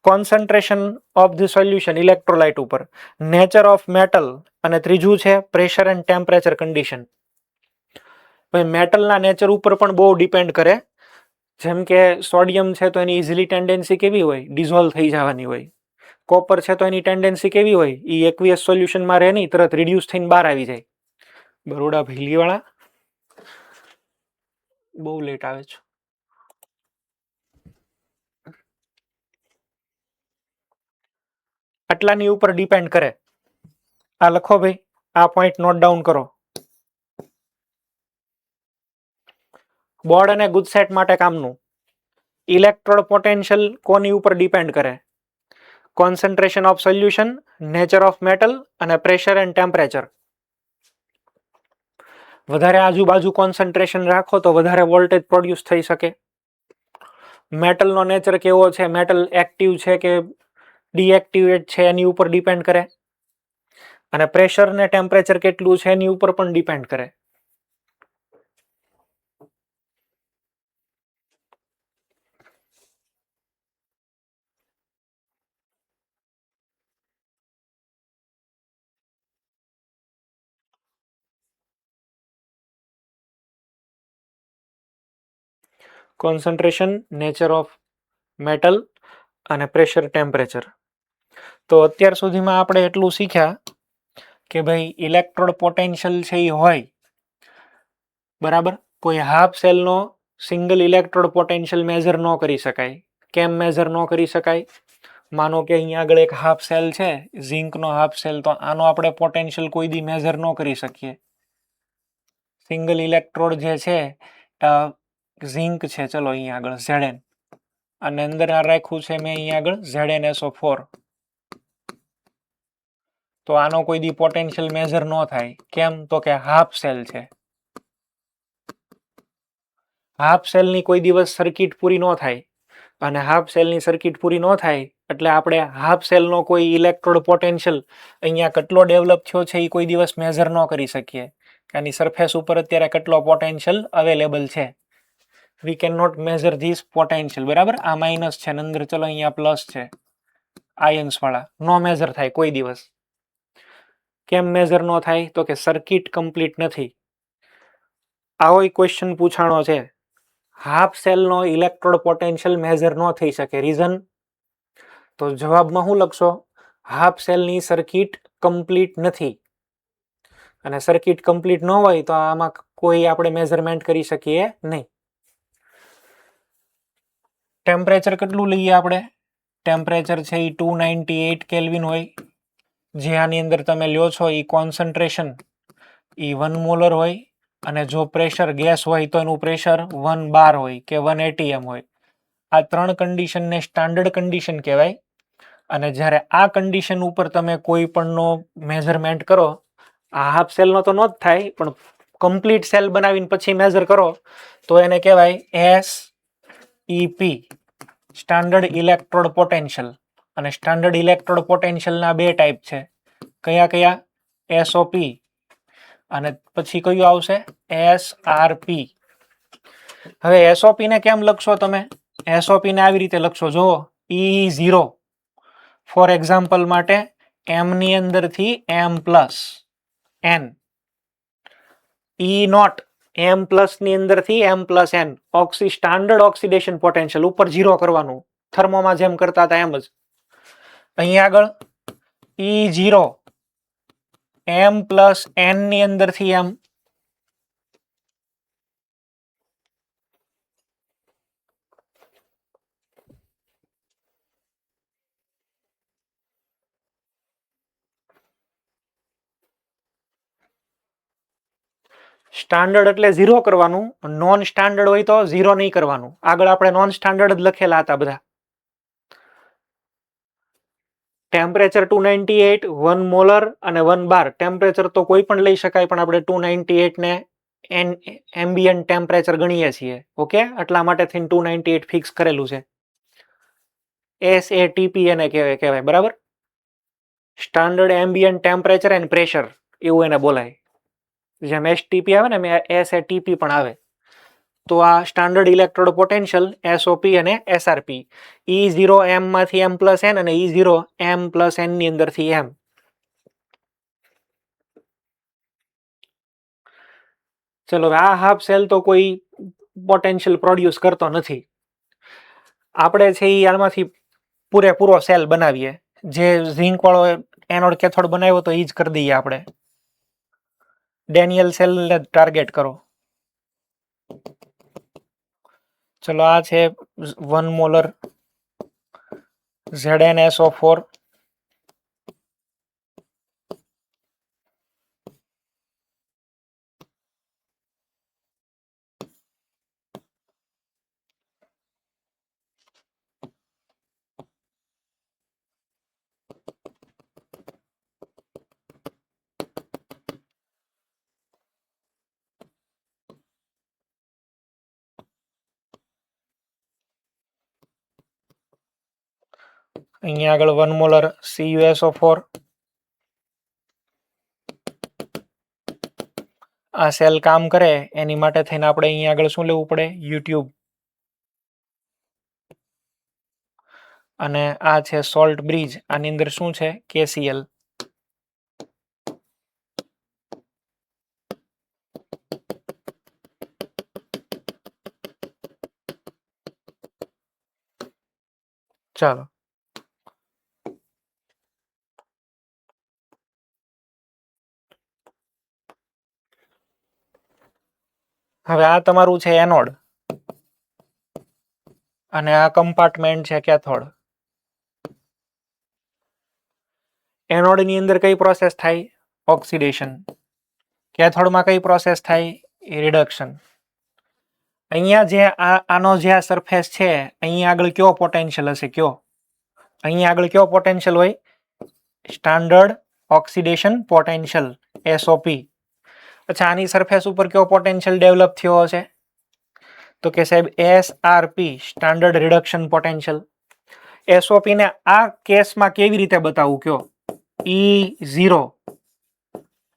Concentration of the solution, electrolyte ઉપર, નેચર ઓફ મેટલ, અને ત્રીજું છે પ્રેશર એન્ડ ટેમ્પરેચર કન્ડિશન. મેટલના નેચર ઉપર પણ બહુ ડિપેન્ડ કરે. જેમ કે સોડિયમ છે તો એની ઇઝીલી ટેન્ડન્સી કેવી હોય? ડિઝોલ્વ થઈ જવાની હોય. કોપર છે તો એની ટેન્ડન્સી કેવી હોય? એ એકવીએસ સોલ્યુશનમાં રહે નહીં, તરત રિડ્યુસ થઈને બહાર આવી જાય. બરોડા ભીલીવાળા બહુ લેટ આવે છે. આટલાની ઉપર ડિપેન્ડ કરે. આ લખો ભાઈ, આ પોઈન્ટ નોટ ડાઉન કરો. બોર્ડ અને ગુજસેટ માટે કામનું. ઇલેક્ટ્રોડ પોટેન્શિયલ કોની ઉપર ડિપેન્ડ કરે? Concentration of solution, nature of metal અને પ્રેશર એન્ડ ટેમ્પરેચર. વધારે આજુબાજુ કોન્સન્ટ્રેશન રાખો તો વધારે વોલ્ટેજ પ્રોડ્યુસ થઈ શકે. મેટલનો નેચર કેવો છે, મેટલ એક્ટિવ છે કે ડીએક્ટિવેટ છે એની ઉપર ડિપેન્ડ કરે. અને પ્રેશર ને ટેમ્પરેચર કેટલું છે એની ઉપર પણ ડિપેન્ડ કરે. કોન્સન્ટ્રેશન, નેચર ઓફ મેટલ અને પ્રેશર ટેમ્પરેચર. તો અત્યાર સુધીમાં આપણે એટલું શીખ્યા કે ભાઈ ઇલેક્ટ્રોડ પોટેન્શિયલ છે એ હોય બરાબર. કોઈ હાફ સેલનો સિંગલ ઇલેક્ટ્રોડ પોટેન્શિયલ મેઝર ન કરી શકાય. કેમ મેઝર ન કરી શકાય? માનો કે અહીંયા આગળ એક હાફ સેલ છે, ઝિંકનો હાફ સેલ, તો આનો આપણે પોટેન્શિયલ કોઈ દી મેઝર ન કરી શકીએ. સિંગલ ઇલેક્ટ્રોડ જે છે ઝિંક છે, ચલો અહીંયા આગળ Zn, અને અંદર આ રાખ્યું છે મેં અહીંયા આગળ ZnSO4. તો આનો કોઈ દી પોટેન્શિયલ મેઝર ન થાય. કેમ? તો કે હાફ સેલ છે. હાફ સેલની કોઈ દિવસ સર્કિટ પૂરી ન થાય, અને હાફ સેલની સર્કિટ પૂરી ન થાય એટલે આપણે હાફ સેલનો કોઈ ઇલેક્ટ્રોડ પોટેન્શિયલ અહીંયા કેટલો ડેવલપ થયો છે એ કોઈ દિવસ મેઝર ન કરી શકીએ. આની સરફેસ ઉપર અત્યારે કેટલો પોટેન્શિયલ અવેલેબલ છે. We can not measure this potential. બરાબર. આ માઇનસ છે, અંદર ચલો અહીંયા પ્લસ છે, આયન્સ વાળા. નો મેઝર થાય કોઈ દિવસ. કેમ મેઝર ન થાય? તો કે સર્કિટ કમ્પ્લીટ નથી. આવો ક્વેશ્ચન પૂછાણો છે. હાફ સેલનો ઇલેક્ટ્રોડ પોટેન્શિયલ મેઝર ન થઈ શકે. રીઝન? તો જવાબમાં શું લખશો? હાફ સેલની સર્કિટ કમ્પ્લીટ નથી. અને સર્કિટ કમ્પ્લીટ ન હોય તો આમાં કોઈ આપણે મેઝરમેન્ટ કરી શકીએ નહીં. ટેમ્પરેચર કેટલું લઈએ આપણે? ટેમ્પરેચર છે એ 298 કેલ્વિન હોય. જે આની અંદર તમે લ્યો છો એ કોન્સન્ટ્રેશન એ 1 મોલર હોય. અને જો પ્રેશર ગેસ હોય તો એનું પ્રેશર 1 બાર હોય કે 180 એમ હોય. આ ત્રણ કન્ડિશનને સ્ટાન્ડર્ડ કન્ડિશન કહેવાય. અને જ્યારે આ કન્ડિશન ઉપર તમે કોઈ પણનો મેઝરમેન્ટ કરો, આ હાફ સેલનો તો ન જ થાય, પણ કમ્પ્લીટ સેલ બનાવીને પછી મેઝર કરો તો એને કહેવાય SEP, સ્ટાન્ડર્ડ ઇલેક્ટ્રોડ પોટેન્શિયલ. અને સ્ટાન્ડર્ડ ઇલેક્ટ્રોડ પોટેન્શિયલના બે ટાઈપ છે. કયા કયા? SOP અને પછી કયું આવશે? SRP. હવે SOP ને કેમ લખશો તમે? SOP ને આવી રીતે લખશો, જો E0 ફોર એક્ઝામ્પલ માટે M ની અંદરથી M plus N, E0 M plus ની અંદરથી M plus N. Standard oxidation potential ઉપર 0 કરવાનું, થર્મોમાં જેમ કરતા હતા એમ જ. અહીંયા આગળ E0 M પ્લસ N ની અંદરથી M. સ્ટાન્ડર્ડ એટલે 0 કરવાનું, નોન સ્ટાન્ડર્ડ હોય તો 0 નહીં કરવાનું. આગળ આપણે નોન સ્ટાન્ડર્ડ જ લખેલા હતા બધા. ટેમ્પરેચર 298, 1 મોલર અને 1 બાર. ટેમ્પરેચર તો કોઈ પણ લઈ શકાય, પણ આપણે 298 ને એમ્બિયન્ટ ટેમ્પરેચર ગણીએ છીએ. ઓકે, એટલા માટે થઈને 298 ફિક્સ કરેલું છે. SATP એને કહેવાય. બરાબર. Standard ambient temperature and pressure એવું એને બોલાય. જેમ STP આવે ને એમ SATP પણ આવે. તો આ સ્ટાન્ડર્ડ ઇલેક્ટ્રોડ પોટેન્શિયલ SOP અને SRP. E0 M માંથી M પ્લસ N અને E0 M પ્લસ N ની અંદરથી M. ચલો, આ હાફ સેલ તો કોઈ પોટેન્શિયલ પ્રોડ્યુસ કરતો નથી. આપણે છે એ આમાંથી પૂરેપૂરો સેલ બનાવીએ. જે ઝિંક વાળો એનોડ કેથોડ બનાવ્યો તો એ જ કરી દઈએ આપણે. ડેનિયલ સેલને ટાર્ગેટ કરો. ચલો, આ છે 1 મોલર ZnSO4. અહીંયા આગળ 1 મોલર CuSO4. આ સેલ કામ કરે એની માટે થઈને આપણે અહીંયા આગળ શું લેવું પડે? યુટ્યુબ. અને આ છે સોલ્ટ બ્રિજ. આની અંદર શું છે? KCl. ચાલો હવે આ તમારું છે એનોડ અને આ કમ્પાર્ટમેન્ટ છે કેથોડ. એનોડ ની અંદર કઈ પ્રોસેસ થાય? ઓક્સિડેશન. કેથોડમાં કઈ પ્રોસેસ થાય? રિડક્શન. અહીંયા જે આનો જે આ સરફેસ છે અહીંયા આગળ કયો પોટેન્શિયલ હશે? કયો અહીંયા આગળ કયો પોટેન્શિયલ હોય? Standard oxidation potential, SOP. અચ્છા, આની સરફેસ ઉપર કયો પોટેન્શિયલ ડેવલપ થયો હશે? તો કે સાહેબ SRP, standard reduction potential. SOP ને આ કેસમાં કેવી રીતે બતાવું? કયો? E0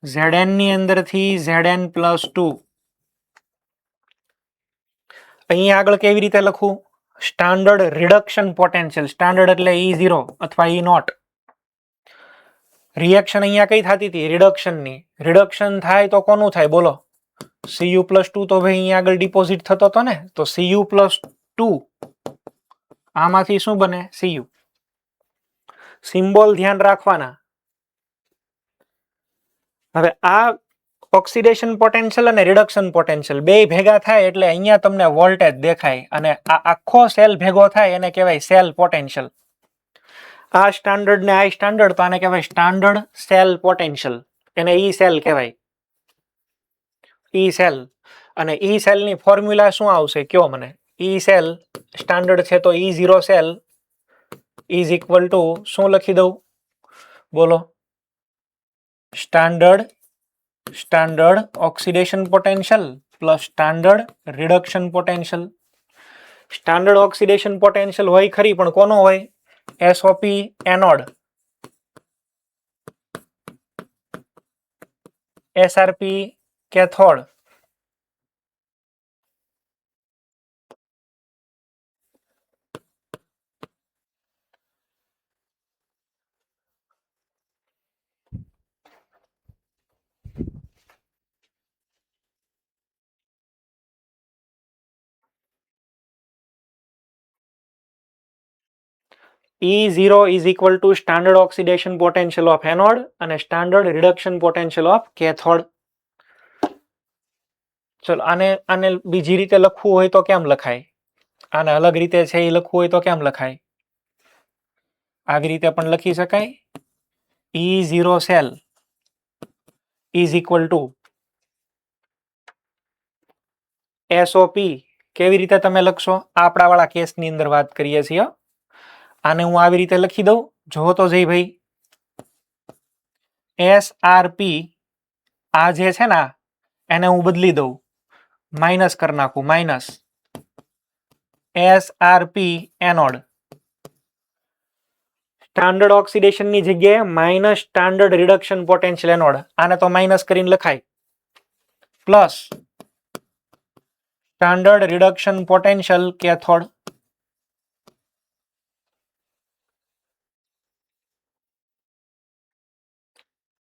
Zn ની અંદરથી Zn+2. અહીંયા આગળ કેવી રીતે લખવું? Standard reduction potential. સ્ટાન્ડર્ડ એટલે E0 અથવા E0. રિએક્શન અહીંયા કઈ થતી હતી? રિડક્શનની. રિડક્શન થાય તો કોનું થાય? બોલો. Cu+2 તો ભાઈ અહીંયા આગળ ડિપોઝિટ થતો હતો ને, તો Cu+2 આમાંથી શું બને? Cu. સિમ્બોલ ધ્યાન રાખવાના. હવે આ ઓક્સિડેશન પોટેન્શિયલ અને રિડક્શન પોટેન્શિયલ બે ભેગા થાય એટલે અહીંયા તમને વોલ્ટેજ દેખાય અને આ આખો સેલ ભેગો થાય એને કહેવાય સેલ પોટેન્શિયલ. આ સ્ટાન્ડર્ડ ને આ સ્ટાન્ડર્ડ, તો આને કહેવાય સ્ટાન્ડર્ડ સેલ પોટેન્શિયલ. એને ઈ સેલ કહેવાય. ઈ સેલ. અને ઈ સેલ ની ફોર્મ્યુલા શું આવશે? કયો મને. ઈ સેલ સ્ટાન્ડર્ડ છે તો E0 cell is equal to શું લખી દઉં? બોલો. Standard oxidation potential plus standard reduction potential. Standard oxidation potential હોય ખરી, પણ કોનો હોય? SOP anode, SRP cathode. E0 is equal to standard oxidation potential of anode અને standard reduction potential of cathode. ચલો આને બીજી રીતે લખવું હોય તો કેમ લખાય? આને અલગ રીતે છે એ લખવું હોય તો કેમ લખાય? આવી રીતે પણ લખી શકાય. E0 cell is equal to SOP. કેવી રીતે તમે લખશો? આપણા વાળા કેસની અંદર વાત કરીએ છીએ. આને હું આવી રીતે લખી દઉં. જો તો જઈ ભાઈ, SRP આ જે છે ને એને હું બદલી દઉં, માઇનસ કરી નાખું. Minus SRP anode. Standard oxidation ની જગ્યાએ minus standard reduction potential anode. આને તો માઇનસ કરીને લખાય. Plus standard reduction potential cathode.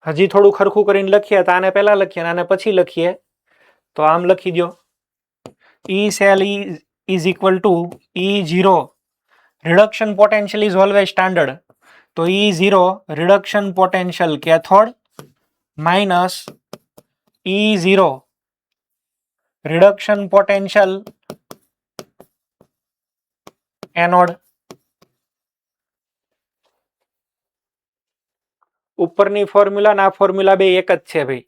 હજી થોડું ખરખું કરીને લખીએ તો આને પહેલા લખીએ અને આને પછી લખીએ તો આમ લખી દો. E cell is equal to E0 reduction potential is always standard. તો E0 reduction potential cathode minus E0 reduction potential anode. ઉપરની ફોર્મ્યુલા અને આ ફોર્મ્યુલા બે એક જ છે ભાઈ.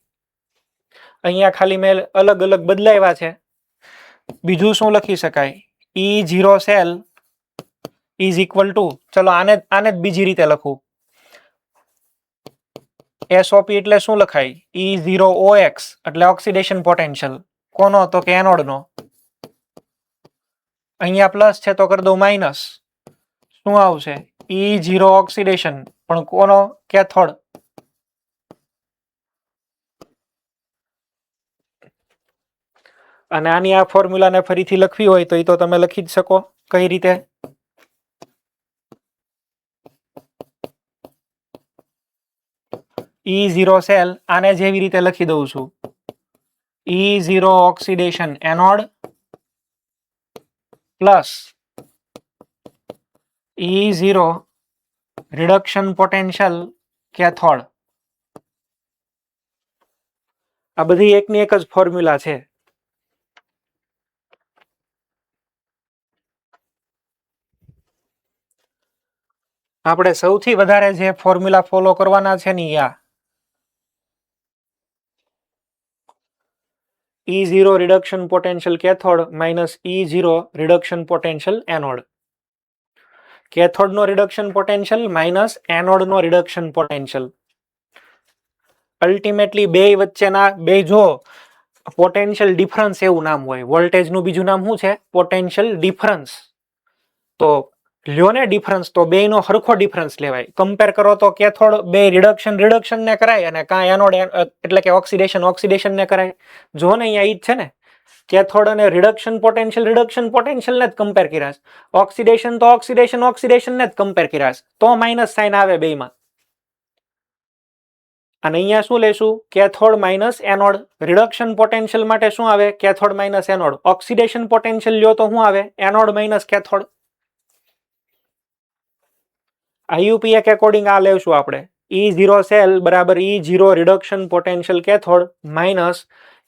અહીંયા ખાલી મેં અલગ અલગ બદલાવ્યા છે. બીજું શું લખી શકાય? E0 cell is equal two, ચલો આને જ બીજી રીતે લખું. SOP એટલે શું લખાય? E0OX એટલે ઓક્સિડેશન પોટેન્શિયલ. કોનો? તો કે એનોડનો. અહીંયા પ્લસ છે તો કરી દઉં માઇનસ. શું આવશે? E0 ઓક્સિડેશન પણ કોનો? કેથોડ. અને આની આ ફોર્મ્યુલાને ફરીથી લખવી હોય તો એ તો તમે લખી જ શકો. કઈ રીતે? E0 સેલ આને જેવી રીતે લખી દઉં છું. E0 oxidation anode plus E0 reduction potential cathode. આ બધી એકની એક જ ફોર્મ્યુલા છે. આપણે સૌથી વધારે જે ફોર્મ્યુલા ફોલો કરવાના છે ને આ E0 reduction potential cathode minus E0 reduction potential anode. કેથોડનો રિડક્શન પોટેન્શિયલ માઇનસ એનોડનો રિડક્શન પોટેન્શિયલ. અલ્ટિમેટલી બે વચ્ચેના બે જો પોટેન્શિયલ ડિફરન્સ એવું નામ હોય. વોલ્ટેજનું બીજું નામ શું છે? Potential difference. તો લ્યો ને ડિફરન્સ તો બેયનો સરખો ડિફરન્સ લેવાય. કમ્પેર કરો તો કેથોડ બે રિડક્શન ને કરાય અને કા એનોડ એટલે કે ઓક્સિડેશન ને કરાય. જો ને અહીંયા ઈ જ છે ને, કેથોડ અને રિડક્શન પોટેન્શિયલ ને જ કમ્પેર કર્યા છે. ઓક્સિડેશન તો ઓક્સિડેશન ને જ કમ્પેર કર્યા છે. તો માઇનસ સાઇન આવે બેયમાં. અને અહીંયા શું લેશું? Cathode minus anode. Reduction potential માટે શું આવે? Cathode minus anode. Oxidation potential લ્યો તો શું આવે? Anode minus cathode. IUPAC according આ લેશું આપણે. E0 સેલ બરાબર E0 reduction potential cathode minus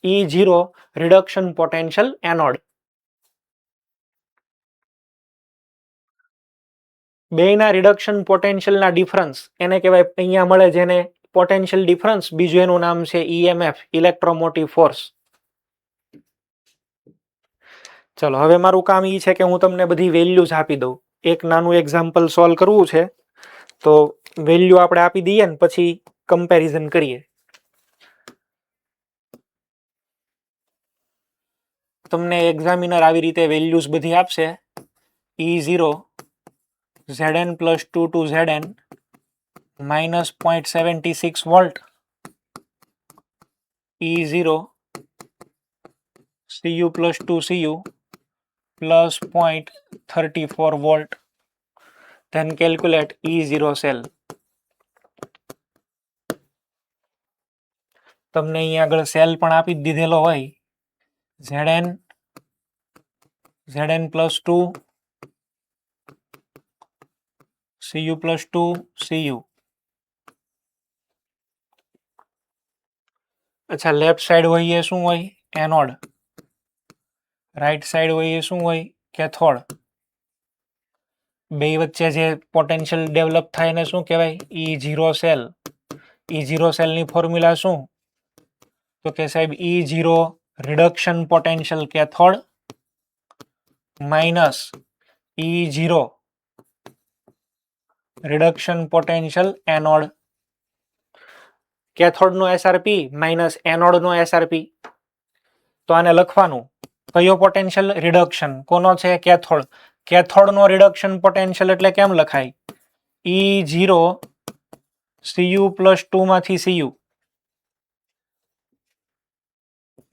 E0 reduction potential anode. બેયના રિડક્શન પોટેન્શિયલના ડિફરન્સ એને કહેવાય અહીંયા મળે જેને પોટેન્શિયલ ડિફરન્સ. બીજું એનું નામ છે EMF, ઇલેક્ટ્રોમોટિવ ફોર્સ. ચલો હવે મારું કામ ઈ છે કે હું તમને બધી વેલ્યુઝ આપી દઉં. એક નાનું એક્ઝામ્પલ સોલ્વ કરવું છે તો વેલ્યુ આપણે આપી દઈએ ને પછી કમ્પેરિઝન કરીએ. તમને એક્ઝામિનર આવી રીતે વેલ્યુઝ બધી આપશે. E0 Zn plus 2 to Zn minus 0.76 volt. E0 Cu plus 2 Cu plus 0.34 volt. Then calculate E0 cell. તમને અહીંયા આગળ સેલ પણ આપી જ દીધેલો હોય. Zn plus 2 Cu plus 2 Cu. અચ્છા, લેફ્ટ સાઈડ હોય એ શું હોય? એનોડ. રાઈટ સાઈડ હોય એ શું હોય? કેથોડ. બે વચ્ચે જે પોટેન્શિયલ ડેવલપ થાય એને શું કહેવાય? E0 cell. E0 સેલની ફોર્મ્યુલા શું? તો કે સાહેબ E0 reduction potential cathode minus E0 reduction potential anode. કેથોડનો SRP માઇનસ એનોડનો SRP. તો આને લખવાનું કયો પોટેન્શિયલ? રિડક્શન. કોનો છે? કેથોડ. કેથોડનો રિડક્શન પોટેન્શિયલ એટલે કેમ લખાય? E0 Cu plus 2 માંથી Cu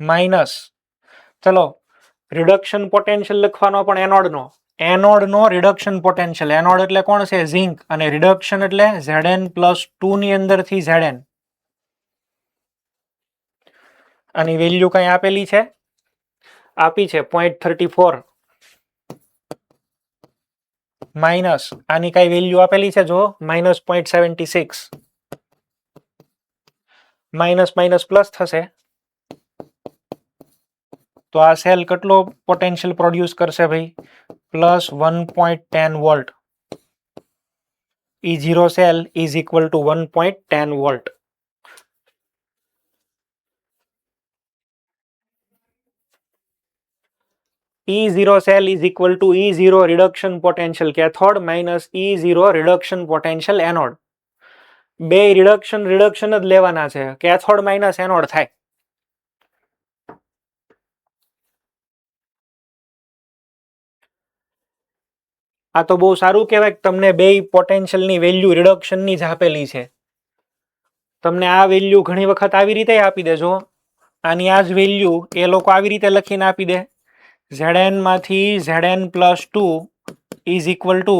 માઇનસ, ચલો રિડક્શન પોટેન્શિયલ લખવાનો પણ એનોડનો. એનોડનો રિડક્શન પોટેન્શિયલ. એનોડ એટલે કોણ છે? ઝિંક. અને રિડક્શન એટલે Zn plus 2 ની અંદરથી Zn. આની વેલ્યુ કઈ આપેલી છે? આપી છે 0.34 માઇનસ આની કઈ વેલ્યુ આપેલી છે? જો માઇનસ 0.76. માઇનસ માઇનસ પ્લસ થશે તો આ સેલ કેટલો પોટેન્શિયલ પ્રોડ્યુસ કરશે ભાઈ? Plus 1.10 volt. E0 cell is equal to 1.10 volt. E0 cell is equal to E0 reduction potential cathode minus E0 reduction potential anode. બે રિડક્શન જ લેવાના છે. કેથોડ માઇનસ એનોડ થાય. આ તો બહુ સારું કહેવાય કે તમને બે પોટેન્શિયલની વેલ્યુ રિડક્શનની જ આપેલી છે. તમને આ વેલ્યુ ઘણી વખત આવી રીતે આપી દેજો. આની આ જ વેલ્યુ એ લોકો આવી રીતે લખીને આપી દે, Zn માંથી Zn plus 2 is equal two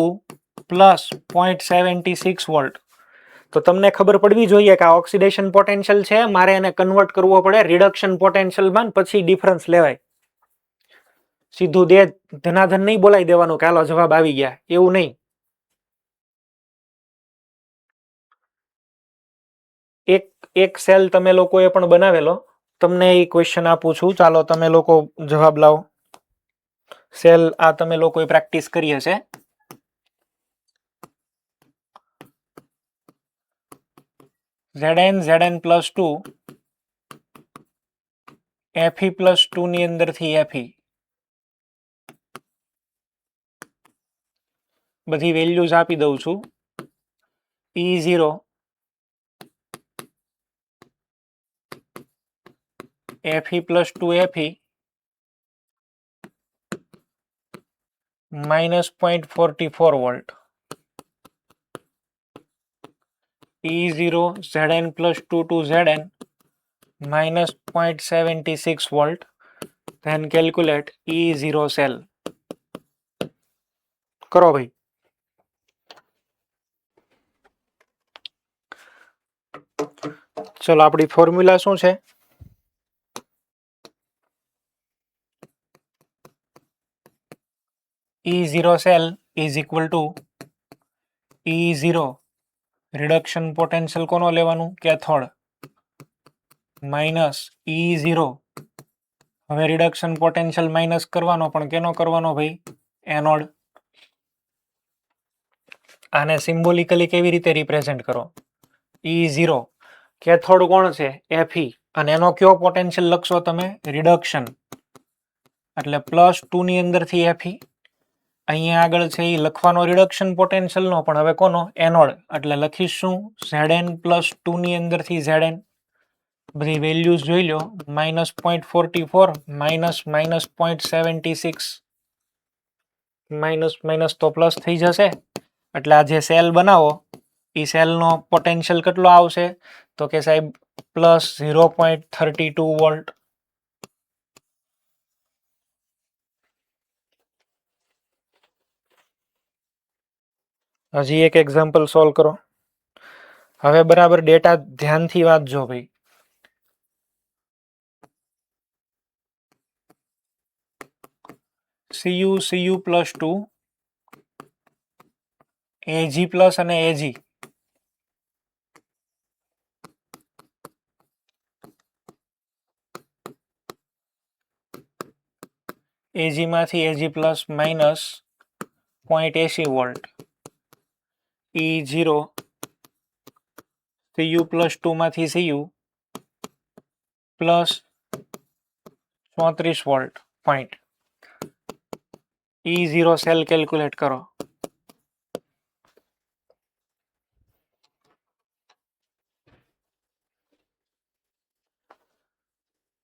plus 0.76 volt. તો તમને ખબર પડવી જોઈએ કે આ ઓક્સિડેશન પોટેન્શિયલ છે, મારે એને કન્વર્ટ કરવો પડે રિડક્શન પોટેન્શિયલમાં, પછી ડિફરન્સ લેવાય. સીધું દે ધનાધન નહીં બોલાવી દેવાનું કે હાલો જવાબ આવી ગયા, એવું નહીં. એક સેલ તમે લોકોએ પણ બનાવેલો, તમને એ ક્વેશ્ચન આપું છું, ચાલો તમે લોકો જવાબ લાવો. સેલ આ તમે લોકોએ પ્રેક્ટિસ કરી હશે. Zn પ્લસ 2 Fe પ્લસ 2 ની અંદરથી Fe બધી વેલ્યુઝ આપી દઉં છું. E0 Fe plus 2 Fe minus 0.44 volt. E0 Zn plus 2 to Zn minus 0.76 volt. Then calculate E0 cell. કરો ભાઈ. ચલો આપણી ફોર્મ્યુલા શું છે? E0 cell is equal to E0 reduction potential કોનો લેવાનું? Cathode minus E0. હવે રિડક્શન પોટેન્શિયલ માઇનસ કરવાનો, પણ કેનો કરવાનો ભાઈ? એનોડ. આને સિમ્બોલિકલી કેવી રીતે રિપ્રેઝેન્ટ કરો? E0 કેથોડ કોણ છે? Fe. અને એનો કયો પોટેન્શિયલ લખશો તમે? રિડક્શન. એટલે પ્લસ 2 ની અંદરથી Fe. અહીંયા આગળ છે એ લખવાનો રિડક્શન પોટેન્શિયલનો, પણ હવે કોનો? એનોડ. એટલે લખીશું Zn પ્લસ 2 ની અંદરથી Zn. બધી વેલ્યુઝ જોઈ લો. Minus 0.44 minus minus 0.76 minus minus તો પ્લસ થઈ જશે. એટલે આ જે સેલ બનાવો એ સેલનો પોટેન્શિયલ કેટલો આવશે? તો કે સાહેબ પ્લસ 0.32 વોલ્ટ. હજી એક એક્ઝામ્પલ સોલ્વ કરો. હવે બરાબર ડેટા ધ્યાનથી વાંચજો ભાઈ. Cu પ્લસ 2 Ag પ્લસ અને Ag. Ag માંથી Ag plus minus 0.80 volt. E0 Cu plus 2 માંથી Cu plus 34 volt point. E0 cell calculate કરો.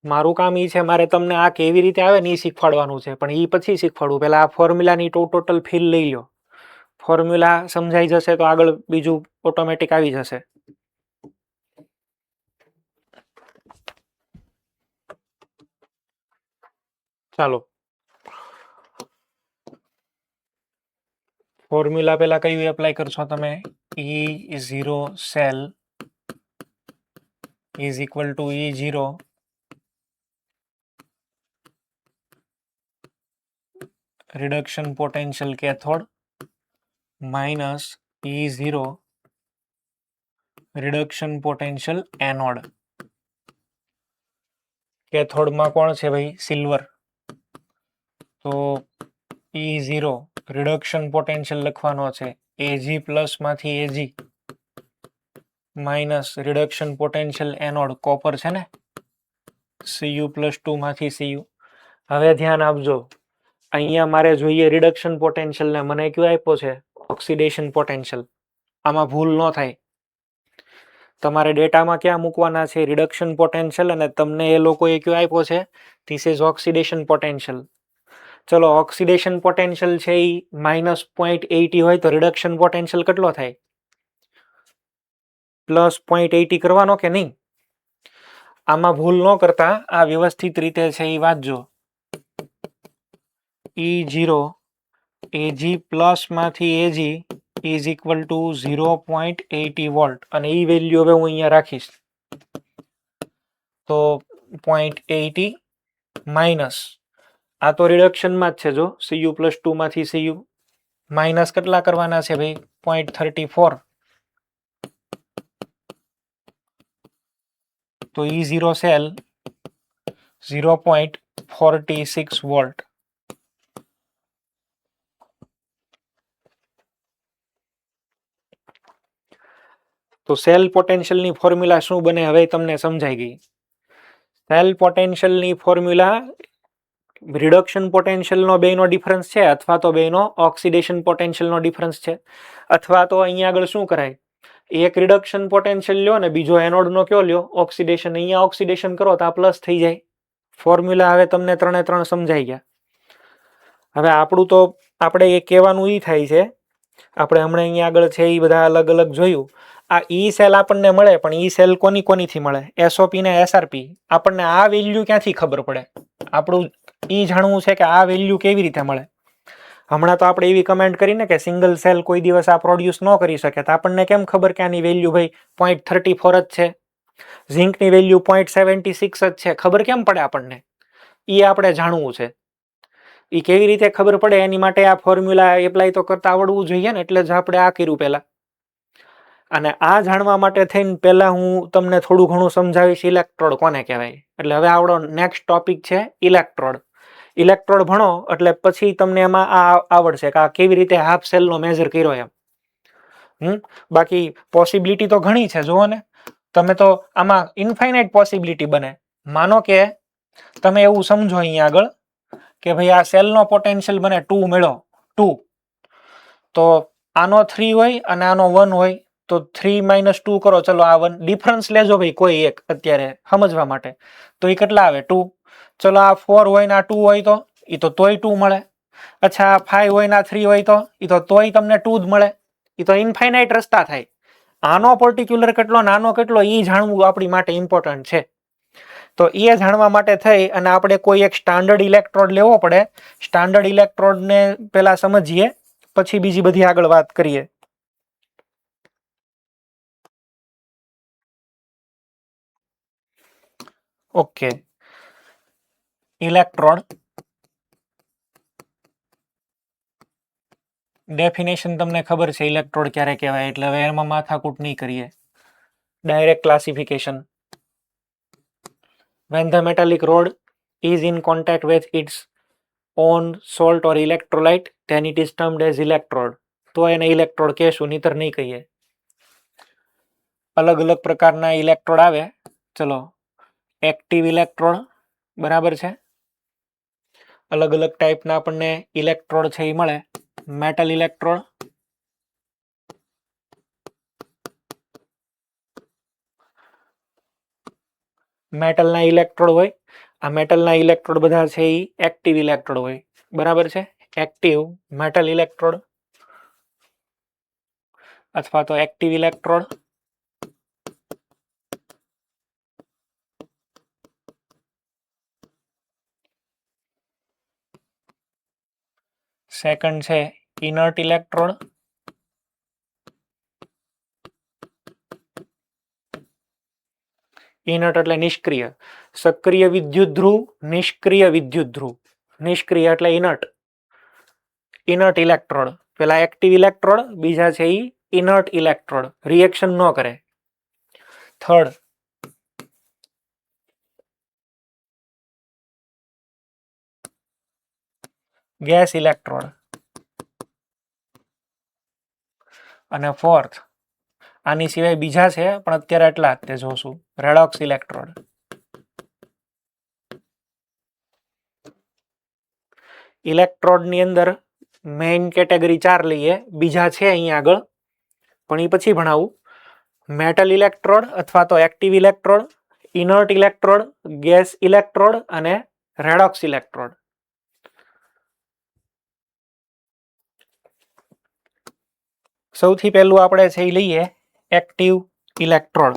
મારું કામ એ છે, મારે તમને આ કેવી રીતે આવે ને એ શીખવાડવાનું છે, પણ એ પછી શીખવાડું. પહેલા આ ફોર્મ્યુલાની ટોટલ ફીલ લઈ લો. ફોર્મ્યુલા સમજાઈ જશે તો આગળ બીજું ઓટોમેટિક આવી જશે. ચાલો ફોર્મ્યુલા પહેલા કયું એપ્લાય કરશો તમે? E0 cell is equal to E0 reduction potential cathode minus E0 reduction potential anode. કેથોડમાં કોણ છે ભાઈ? સિલ્વર. તો E0 રિડક્શન પોટેન્શિયલ લખવાનો છે Ag પ્લસ માંથી Ag minus reduction potential anode copper છે ને, Cu પ્લસ 2 માંથી Cu. હવે ધ્યાન આપજો, અહીંયા મારે જોઈએ રિડક્શન પોટેન્શિયલ ને મને કયો આપ્યો છે? Oxidation potential. આમાં ભૂલ ન થાય. તમારે ડેટામાં ક્યાં મૂકવાના છે? Reduction potential. અને તમને એ લોકોએ કયો આપ્યો છે? This is oxidation potential. ચલો ઓક્સિડેશન પોટેન્શિયલ છે એ -0.80 હોય તો રિડક્શન પોટેન્શિયલ કેટલો થાય? +0.80 કરવાનો કે નહીં? આમાં ભૂલ ન કરતા આ વ્યવસ્થિત રીતે છે એ વાંચજો. E0 Ag પ્લસ માંથી Ag is equal two 0.80 volt અને એ વેલ્યુ હવે હું અહીંયા રાખીશ. તો 0.80 માઇનસ આ તો રિડક્શનમાં જ છે. જો Cu+2 માંથી Cu માઇનસ કેટલા કરવાના છે ભાઈ? 0.34. તો E0 સેલ 0.46 વોલ્ટ. તો સેલ પોટેન્શિયલની ફોર્મ્યુલા શું બને હવે તમને સમજાઈ ગઈ. સેલ પોટેન્શિયલની ફોર્મ્યુલા રિડક્શન પોટેન્શિયલનો બેનો ડિફરન્સ છે અથવા તો બેનો ઓક્સિડેશન પોટેન્શિયલનો ડિફરન્સ છે અથવા તો અહીંયા આગળ શું કરાય, એક રિડક્શન પોટેન્શિયલ લ્યો ને બીજો એનોડનો કયો લ્યો ઓક્સિડેશન. અહીંયા ઓક્સિડેશન કરો તો આ પ્લસ થઈ જાય. ફોર્મ્યુલા હવે તમને ત્રણે ત્રણ સમજાઈ ગયા. હવે આપણું તો આપણે એ કહેવાનું એ થાય છે, આપણે હમણાં અહીંયા આગળ છે એ બધા અલગ અલગ જોયું. આ ઈ સેલ આપણને મળે પણ ઈ સેલ કોનીથી મળે? એસઓપી ને એસઆરપી. આપણને આ વેલ્યુ ક્યાંથી ખબર પડે? આપણું ઈ જાણવું છે કે આ વેલ્યુ કેવી રીતે મળે. હમણાં તો આપણે એવી કમેન્ટ કરીને કે સિંગલ સેલ કોઈ દિવસ આ પ્રોડ્યુસ ન કરી શકે, તો આપણને કેમ ખબર કે આની વેલ્યુ ભાઈ 0.34 જ છે, ઝિંકની વેલ્યુ 0.76 જ છે? ખબર કેમ પડે આપણને? એ આપણે જાણવું છે. એ કેવી રીતે ખબર પડે એની માટે આ ફોર્મ્યુલા એપ્લાય તો કરતા આવડવું જોઈએ ને, એટલે જ આપણે આ કર્યું પહેલા. અને આ જાણવા માટે થઈને પહેલા હું તમને થોડું ઘણું સમજાવીશ ઇલેક્ટ્રોડ કોને કહેવાય. એટલે હવે આપણો નેક્સ્ટ ટોપિક છે ઇલેક્ટ્રોડ. ઇલેક્ટ્રોડ ભણો એટલે પછી તમને એમાં આ આવડશે કે આ કેવી રીતે હાફ સેલનો મેજર કર્યો એમ. બાકી પોસિબિલિટી તો ઘણી છે. જુઓ ને, તમે તો આમાં ઇન્ફાઇનાઇટ પોસિબિલિટી બને. માનો કે તમે એવું સમજો અહીંયા આગળ કે ભાઈ આ સેલનો પોટેન્શિયલ બને 2 મળ્યો 2, તો આનો 3 હોય અને આનો 1 હોય તો 3 - 2 કરો. ચલો આ 1 ડિફરન્સ લેજો ભાઈ કોઈ એક અત્યારે સમજવા માટે. તો એ કેટલા આવે? 2. ચલો આ 4 હોય ને આ 2 હોય તો એ તો તોય 2 મળે. અચ્છા આ 5 હોય ને આ 3 હોય તો એ તો તોય તમને 2 જ મળે. એ તો ઇન્ફાઇનાઇટ રસ્તા થાય. આનો પર્ટિક્યુલર કેટલો નાનો કેટલો એ જાણવું આપણી માટે ઇમ્પોર્ટન્ટ છે. તો એ જાણવા માટે થઈ અને આપણે કોઈ એક સ્ટાન્ડર્ડ ઇલેક્ટ્રોડ લેવો પડે. સ્ટાન્ડર્ડ ઇલેક્ટ્રોડને પહેલા સમજીએ પછી બીજી બધી આગળ વાત કરીએ. ઓકે, ઇલેક્ટ્રોડ ડેફિનેશન તમને ખબર છે ઇલેક્ટ્રોડ ક્યારે કહેવાય, એટલે હવે એમાં માથાકૂટ નહીં કરીએ. Direct classification. when the metallic rod is in contact with its own salt or electrolyte then it is termed as electrode. તો એને ઇલેક્ટ્રોડ કહેશું, નહીતર નહીં કહીએ. અલગ અલગ પ્રકારના ઇલેક્ટ્રોડ આવે. ચલો, એક્ટિવ ઇલેક્ટ્રોડ બરાબર છે. અલગ અલગ ટાઈપના આપણને ઇલેક્ટ્રોડ છે એ મળે. મેટલ ઇલેક્ટ્રોડ, મેટલના ઇલેક્ટ્રોડ હોય. આ મેટલના ઇલેક્ટ્રોડ બધા છે એ એક્ટિવ ઇલેક્ટ્રોડ હોય. બરાબર છે. એક્ટિવ મેટલ ઇલેક્ટ્રોડ અથવા તો એક્ટિવ ઇલેક્ટ્રોડ. સેકન્ડ છે ઇનર્ટ ઇલેક્ટ્રોડ. ઇનર્ટ એટલે નિષ્ક્રિય. સક્રિય વિદ્યુત ધ્રુવ, નિષ્ક્રિય વિદ્યુત ધ્રુવ. નિષ્ક્રિય એટલે ઇનર્ટ. Inert electrode. પેલા એક્ટિવ ઇલેક્ટ્રોડ, બીજા છે એ ઇનર્ટ ઇલેક્ટ્રોડ, રિએક્શન ન કરે. Third gas electrode. અને ફોર્થ, આની સિવાય બીજા છે પણ અત્યારે એટલા જ તે જોશું, રેડોક્સ ઇલેક્ટ્રોડ. ઇલેક્ટ્રોડની અંદર મેઇન કેટેગરી 4 લઈએ, બીજા છે અહીંયા આગળ પણ એ પછી ભણાવું. મેટલ ઇલેક્ટ્રોડ અથવા તો active electrode, inert electrode, gas electrode અને રેડોક્સ ઇલેક્ટ્રોડ. સૌથી પહેલું આપણે છે લઈએ એક્ટિવ ઇલેક્ટ્રોડ,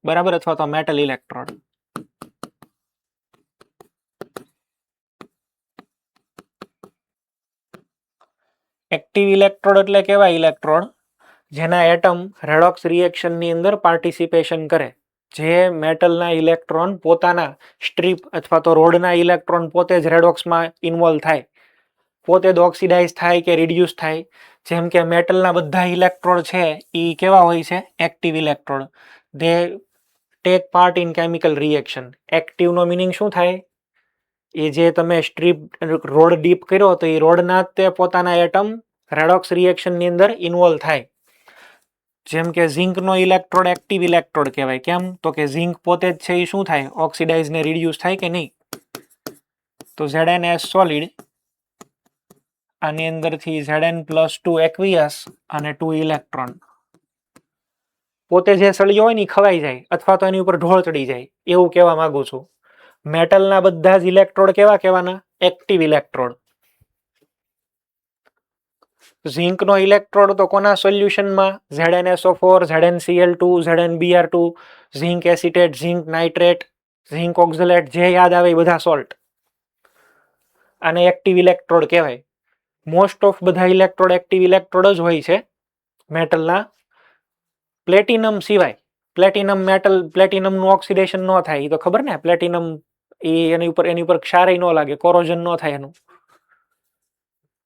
બરાબર, અથવા તો મેટલ ઇલેક્ટ્રોડ. એક્ટિવ ઇલેક્ટ્રોડ એટલે કેવા ઇલેક્ટ્રોડ જેના એટમ રેડોક્સ રિએક્શન ની અંદર પાર્ટિસિપેશન કરે. જે મેટલના ઇલેક્ટ્રોન પોતાના સ્ટ્રીપ અથવા તો રોડના ઇલેક્ટ્રોન પોતે જ રેડોક્સમાં ઇન્વોલ્વ થાય, પોતે જ ઓક્સિડાઇઝ થાય કે રિડ્યુસ થાય. જેમ કે મેટલના બધા ઇલેક્ટ્રોડ છે એ કેવા હોય છે? Active electrode. They take part in chemical reaction. એક્ટિવનો મિનિંગ શું થાય? એ જે તમે સ્ટ્રીપ રોડ ડીપ કર્યો તો એ રોડના તે પોતાના એટમ રેડોક્સ રિએક્શનની અંદર ઇન્વોલ્વ થાય. જેમ કે ઝિંકનો ઇલેક્ટ્રોડ એક્ટિવ ઇલેક્ટ્રોડ કહેવાય. કેમ? તો કે ઝિંક પોતે જ છે એ શું થાય? ઓક્સિડાઇઝ ને રિડ્યુસ થાય કે નહીં? તો ZnS સોલિડ, આની અંદરથી Zn+2 એક્વિયસ અને 2 ઇલેક્ટ્રોન. પોતે જે સળિયો હોય ને ખવાઈ જાય અથવા તો એની ઉપર ઢોળ ચડી જાય એવું કહેવા માંગુ છું. મેટલના બધા જ ઇલેક્ટ્રોડ કેવા કહેવાના? Active electrode. ઝિંકનો ઇલેક્ટ્રોડ તો કોના સોલ્યુશનમાં? ZnSO4, ZnCl2, ZnBr2, zinc acetate, zinc nitrate, zinc oxalate, જે યાદ આવે એ બધા સોલ્ટ. આને એક્ટિવ ઇલેક્ટ્રોડ કહેવાય. મોસ્ટ ઓફ બધા ઇલેક્ટ્રોડ એક્ટિવ ઇલેક્ટ્રોડ જ હોય છે મેટલના, પ્લેટિનમ સિવાય. પ્લેટિનમનું ઓક્સિડેશન ન થાય, એ તો ખબર ને. પ્લેટિનમ એની ઉપર ક્ષારય ન લાગે, કોરોઝન ન થાય એનું,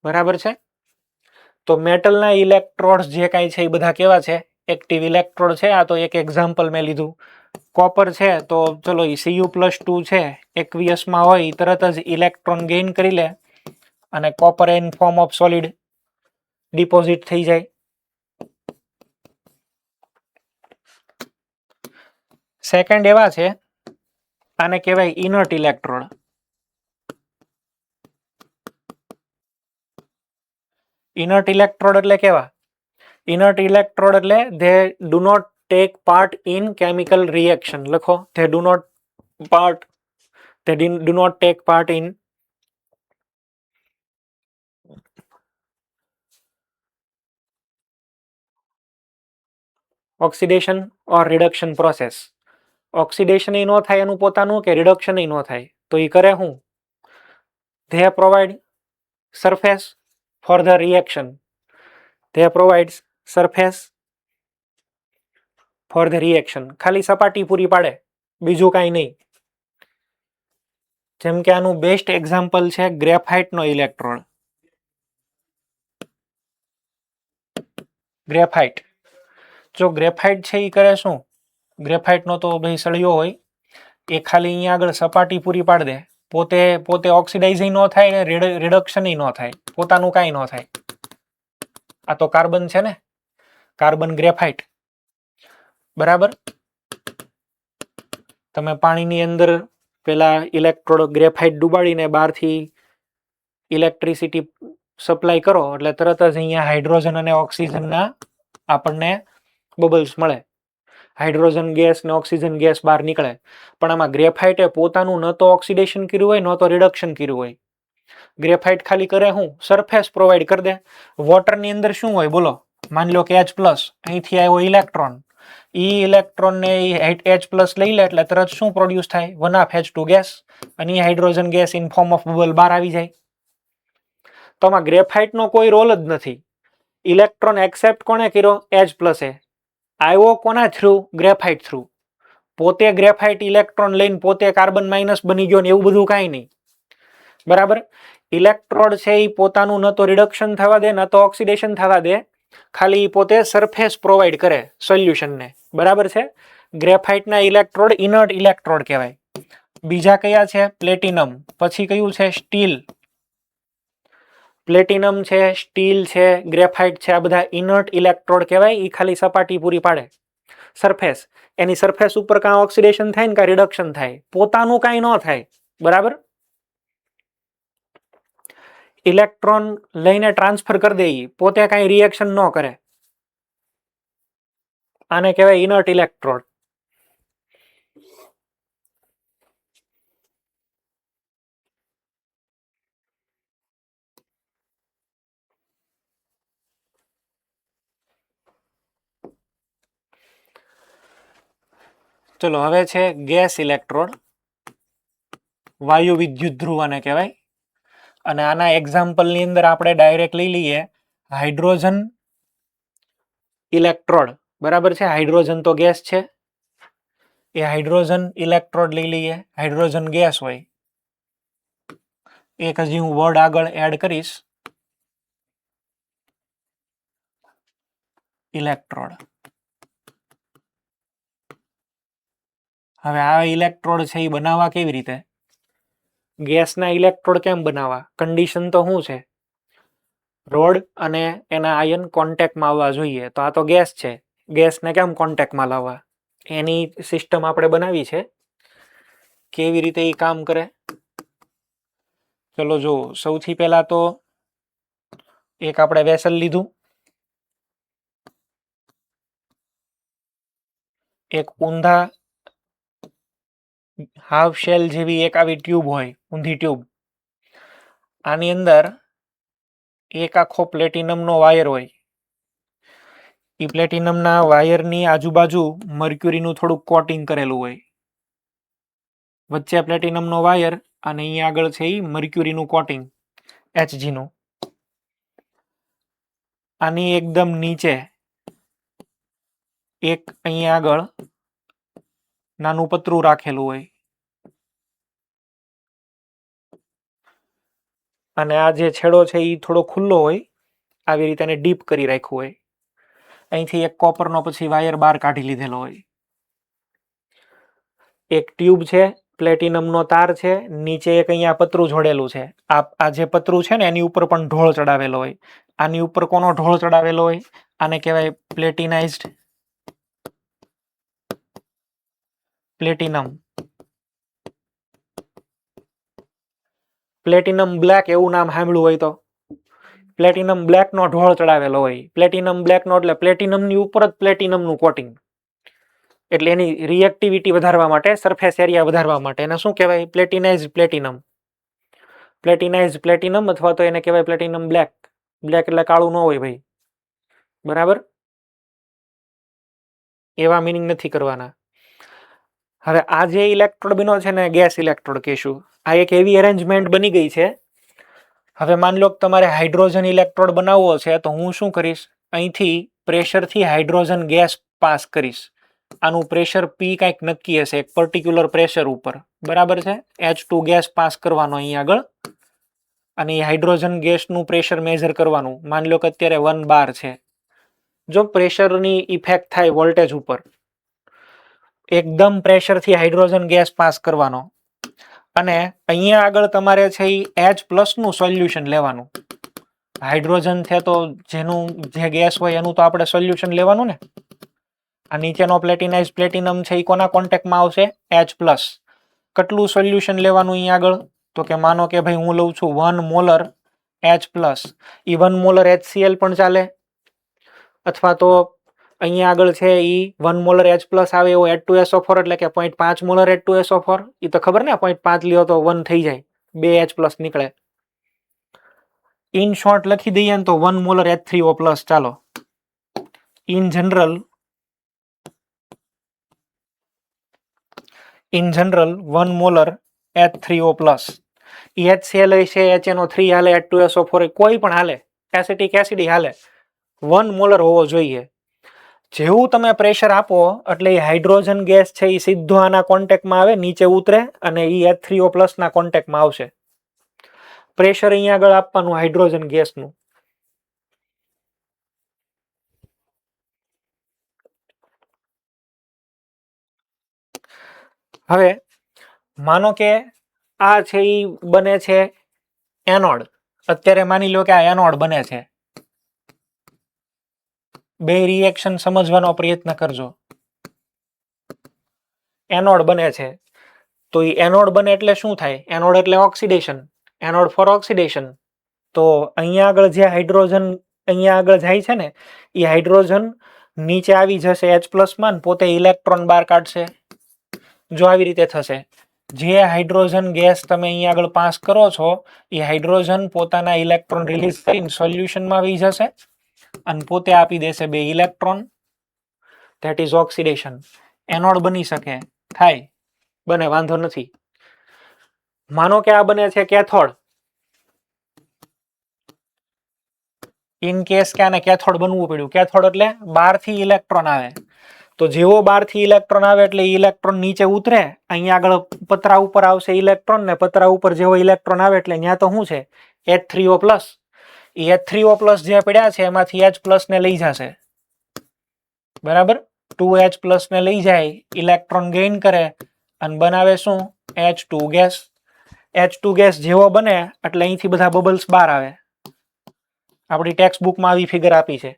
બરાબર છે. તો મેટલના ઇલેક્ટ્રોડ્સ જે કાંઈ છે એ બધા કેવા છે? એક્ટિવ ઇલેક્ટ્રોડ છે. આ તો એક એક્ઝામ્પલ મેં લીધું. કોપર છે તો ચલો એ Cu+2 છે એક્વિયસમાં હોય તરત જ ઇલેક્ટ્રોન ગેઇન કરી લે અને copper in form of solid deposit થઈ જાય. સેકન્ડ એવા છે, આને કહેવાય ઇનર્ટ ઇલેક્ટ્રોડ. ઇનર્ટ ઇલેક્ટ્રોડ એટલે કેવા? ઇનર્ટ ઇલેક્ટ્રોડ એટલે they do not take part in chemical reaction. લખો, they do not take part in oxidation or reduction process. Oxidation ન થાય એનું પોતાનું, કે રિડક્શન ન થાય તો એ કરે હું? They provide surface for the reaction. They provides surface for the reaction. ખાલી સપાટી પૂરી પાડે, બીજું કાંઈ નહીં. જેમ કે આનું બેસ્ટ એક્ઝામ્પલ છે ગ્રેફાઇટનો ઇલેક્ટ્રોડ. ગ્રેફાઇટ, જો ગ્રેફાઇટ છે એ કરે શું? ગ્રેફાઇટનો તો ભાઈ સળિયો હોય, એ ખાલી અહીંયા આગળ સપાટી પૂરી પાડી દે, પોતે ઓક્સિડાઇઝ ન થાય ને રિડક્શન ન થાય, પોતાનું કાંઈ ન થાય. આ તો કાર્બન છે ને, કાર્બન ગ્રેફાઇટ, બરાબર. તમે પાણીની અંદર પેલા ઇલેક્ટ્રોડ ગ્રેફાઇટ ડુબાડીને બહારથી ઇલેક્ટ્રિસિટી સપ્લાય કરો એટલે તરત જ અહીંયા હાઇડ્રોજન અને ઓક્સિજનના આપણને બબલ્સ મળે. હાઇડ્રોજન ગેસ ને ઓક્સિજન ગેસ બહાર નીકળે. પણ આમાં ગ્રેફાઇટે પોતાનું ન તો ઓક્સિડેશન કર્યું હોય, ન તો રિડક્શન કર્યું હોય. ગ્રેફાઇટ ખાલી કરે હું? સરફેસ પ્રોવાઈડ કરી દે. વોટરની અંદર શું હોય બોલો? માની લો કે H+, અહીંથી આવ્યો ઇલેક્ટ્રોન, ઈ ઇલેક્ટ્રોનને H+ લઈ લે એટલે તરત શું પ્રોડ્યુસ થાય? 1/2H2 ગેસ, અને hydrogen gas in form of bubble બહાર આવી જાય. તો આમાં ગ્રેફાઇટનો કોઈ રોલ જ નથી. ઇલેક્ટ્રોન એક્સેપ્ટ કોણે કર્યો? H+. આવ્યો કોના થ્રુ? Graphite through. પોતે ગ્રેફાઇટ ઇલેક્ટ્રોન લઈને પોતે કાર્બન માઇનસ બની ગયો ને એવું બધું કાંઈ નહીં, બરાબર. ઇલેક્ટ્રોડ છે એ પોતાનું ન તો રિડક્શન થવા દે, ન તો ઓક્સિડેશન થવા દે, ખાલી પોતે સરફેસ પ્રોવાઈડ કરે સોલ્યુશનને, બરાબર છે. ગ્રેફાઇટના ઇલેક્ટ્રોડ ઇનર્ટ ઇલેક્ટ્રોડ કહેવાય. બીજા કયા છે? પ્લેટિનમ. પછી કયું છે? સ્ટીલ. પ્લેટિનમ છે, સ્ટીલ છે, ગ્રેફાઇટ છે, આ બધા ઇનર્ટ ઇલેક્ટ્રોડ કહેવાય. એ ખાલી સપાટી પૂરી પાડે, સરફેસ. એની સરફેસ ઉપર કાં ઓક્સિડેશન થાય ને કાં રિડક્શન થાય, પોતાનું કાંઈ ન થાય, બરાબર. ઇલેક્ટ્રોન લઈને ટ્રાન્સફર કરી દે, પોતે કાંઈ રિએક્શન ન કરે. આને કહેવાય ઇનર્ટ ઇલેક્ટ્રોડ. ચલો હવે છે ગેસ ઇલેક્ટ્રોડ, વાયુ વિદ્યુત ધ્રુવ આને કહેવાય. અને આના એક્ઝામ્પલની અંદર આપણે ડાયરેક્ટ લઈ લઈએ હાઇડ્રોજન ઇલેક્ટ્રોડ. બરાબર છે, હાઇડ્રોજન તો ગેસ છે, એ હાઇડ્રોજન ઇલેક્ટ્રોડ લઈ લઈએ. હાઇડ્રોજન ગેસ હોય, એક હજી હું વર્ડ આગળ એડ કરીશ, ઇલેક્ટ્રોડ. હવે આ ઇલેક્ટ્રોડ છે એ બનાવવા કેવી રીતે? ગેસના ઇલેક્ટ્રોડ કેમ બનાવવા? કન્ડિશન તો શું છે? રોડ અને એના આયન કોન્ટેક્ટમાં આવવા જોઈએ. તો આ તો ગેસ છે, ગેસને કેમ કોન્ટેક્ટમાં લાવવા? એની સિસ્ટમ આપણે બનાવી છે. કેવી રીતે એ કામ કરે? ચલો જો, સૌથી પહેલા તો એક આપણે વેસલ લીધું, એક ઊંધા હાફ શેલ જેવી એક આવી ટ્યુબ હોય, ઊંધી ટ્યુબ. આની અંદર એક આખો પ્લેટિનમનો વાયર હોય. એ પ્લેટિનમના વાયરની આજુબાજુ મર્ક્યુરીનું થોડુંક કોટિંગ કરેલું હોય. વચ્ચે પ્લેટિનમનો વાયર અને અહીંયા આગળ છે એ મર્ક્યુરીનું કોટિંગ, HGનું. આની એકદમ નીચે એક અહીંયા આગળ નાનું પતરું રાખેલું હોય. અને આ જે છેડો છે એ થોડો ખુલ્લો હોય, આવી રીતે એને ડીપ કરી રાખ્યું હોય. અહીંથી એક કોપરનો પછી વાયર બહાર કાઢી લીધેલો હોય. એક ટ્યુબ છે, પ્લેટિનમનો તાર છે, નીચે એક અહીંયા પતરું જોડેલું છે. આ જે પતરું છે ને એની ઉપર પણ ઢોળ ચડાવેલો હોય. આની ઉપર કોનો ઢોળ ચડાવેલો હોય? આને કહેવાય પ્લેટિનાઇઝ્ડ પ્લેટિનમ. પ્લેટિનમ બ્લેક એવું નામ સાંભળ્યું હોય તો? પ્લેટિનમ બ્લેકનો ઢોળ ચડાવેલો હોય. પ્લેટિનમ બ્લેકનો એટલે પ્લેટિનમની ઉપર જ પ્લેટિનમનું કોટિંગ. એટલે એની રિએક્ટિવિટી વધારવા માટે, સરફેસ એરિયા વધારવા માટે એને શું કહેવાય? પ્લેટિનાઇઝ્ડ પ્લેટિનમ. પ્લેટિનાઇઝ્ડ પ્લેટિનમ અથવા તો એને કહેવાય પ્લેટિનમ બ્લેક. બ્લેક એટલે કાળું ન હોય ભાઈ, બરાબર? એવા મિનિંગ નથી કરવાના. હવે આ જે ઇલેક્ટ્રોડ બન્યો છે ને, ગેસ ઇલેક્ટ્રોડ કહીશું. આ એક એવી અરેન્જમેન્ટ બની ગઈ છે. હવે માની લો કે તમારે હાઇડ્રોજન ઇલેક્ટ્રોડ બનાવવો છે, તો હું શું કરીશ? અહીંથી પ્રેશરથી હાઇડ્રોજન ગેસ પાસ કરીશ. આનું પ્રેશર P કંઈક નક્કી હશે, એક પર્ટિક્યુલર પ્રેશર ઉપર, બરાબર છે? H2 ગેસ પાસ કરવાનો અહીં આગળ, અને એ હાઇડ્રોજન ગેસનું પ્રેશર મેજર કરવાનું. માની લો કે અત્યારે 1 bar છે. જો પ્રેશરની ઇફેક્ટ થાય વોલ્ટેજ ઉપર, એકદમ પ્રેશરથી હાઇડ્રોજન ગેસ પાસ કરવાનો. અને અહીંયા આગળ તમારે છે એ H+ નું સોલ્યુશન લેવાનું. હાઇડ્રોજન છે તો જેનું જે ગેસ હોય એનું તો આપણે સોલ્યુશન લેવાનું ને. આ નીચેનો પ્લેટિનાઇઝ પ્લેટિનમ છે એ કોના કોન્ટેક્ટમાં આવશે? H+. કેટલું સોલ્યુશન લેવાનું અહીંયા આગળ? તો કે માનો કે ભાઈ હું લઉં છું 1 મોલર H+. એ 1 મોલર HCl પણ ચાલે, અથવા તો અહીંયા આગળ છે એ 1 મોલર H+ આવે એવો H2SO4 એટલે કે 0.5 મોલર H2SO4. એ તો ખબર ને, 0.5 લ્યો તો 1 થઈ જાય, 2 H+ નીકળે. ઇન શોર્ટ લખી દઈએ ને તો 1 મોલર H3O+. ચાલો, in general 1 molar H3O+. HCl છે, HNO3 હાલે, H2SO4 કોઈ પણ હાલે, એસિટિક એસિડ હાલે, 1 મોલર હોવો જોઈએ. જેવું તમે પ્રેશર આપો એટલે એ હાઇડ્રોજન ગેસ છે એ સીધો આના કોન્ટેક્ટમાં આવે, નીચે ઉતરે અને એ H3O+ ના કોન્ટેક્ટમાં આવશે. પ્રેશર અહીંયા આગળ આપવાનું હાઇડ્રોજન ગેસનું. હવે માનો કે આ છે એ બને છે એનોડ. અત્યારે માની લો કે આ એનોડ બને છે. બે રિએક્શન સમજવાનો પ્રયત્ન કરજો. એનોડ બને છે, તો એ એનોડ બને એટલે શું થાય? એનોડ એટલે ઓક્સિડેશન, એનોડ ફોર ઓક્સિડેશન. તો અહીંયા આગળ જે હાઇડ્રોજન અહીંયા આગળ જાય છે ને, એ હાઇડ્રોજન નીચે આવી જશે H+ માં, પોતે ઇલેક્ટ્રોન બહાર કાઢશે. જો આવી રીતે થશે, જે હાઇડ્રોજન ગેસ તમે અહીંયા આગળ પાસ કરો છો એ હાઇડ્રોજન પોતાના ઇલેક્ટ્રોન રિલીઝ કરીને સોલ્યુશનમાં આવી જશે અને પોતે આપી દેશે 2 electron. That is oxidation. Anode બની શકે, થાય, બને, વાંધો નથી. માનો કે આ બને છે કેથોડ, ઇન કેસ કે આને કેથોડ બનવું પડ્યું. કેથોડ એટલે બહારથી ઇલેક્ટ્રોન આવે, તો જેવો બહારથી ઇલેક્ટ્રોન આવે એટલે ઇલેક્ટ્રોન નીચે ઉતરે, અહીંયા આગળ પતરા ઉપર આવશે ઇલેક્ટ્રોન, ને પતરા ઉપર જેવો ઇલેક્ટ્રોન આવે એટલે ત્યાં તો શું છે H3O પ્લસ. એ H3O પ્લસ જે પડ્યા છે એમાંથી H પ્લસ ને લઈ જશે, બરાબર. 2H પ્લસ ને લઈ જાય, ઇલેક્ટ્રોન ગેઇન કરે અને બનાવે શું H2 ગેસ. H2 ગેસ જેવો બને એટલે અહીંથી બધા બબલ્સ બહાર આવે. આપણી ટેક્સ્ટ બુકમાં આવી ફિગર આપી છે.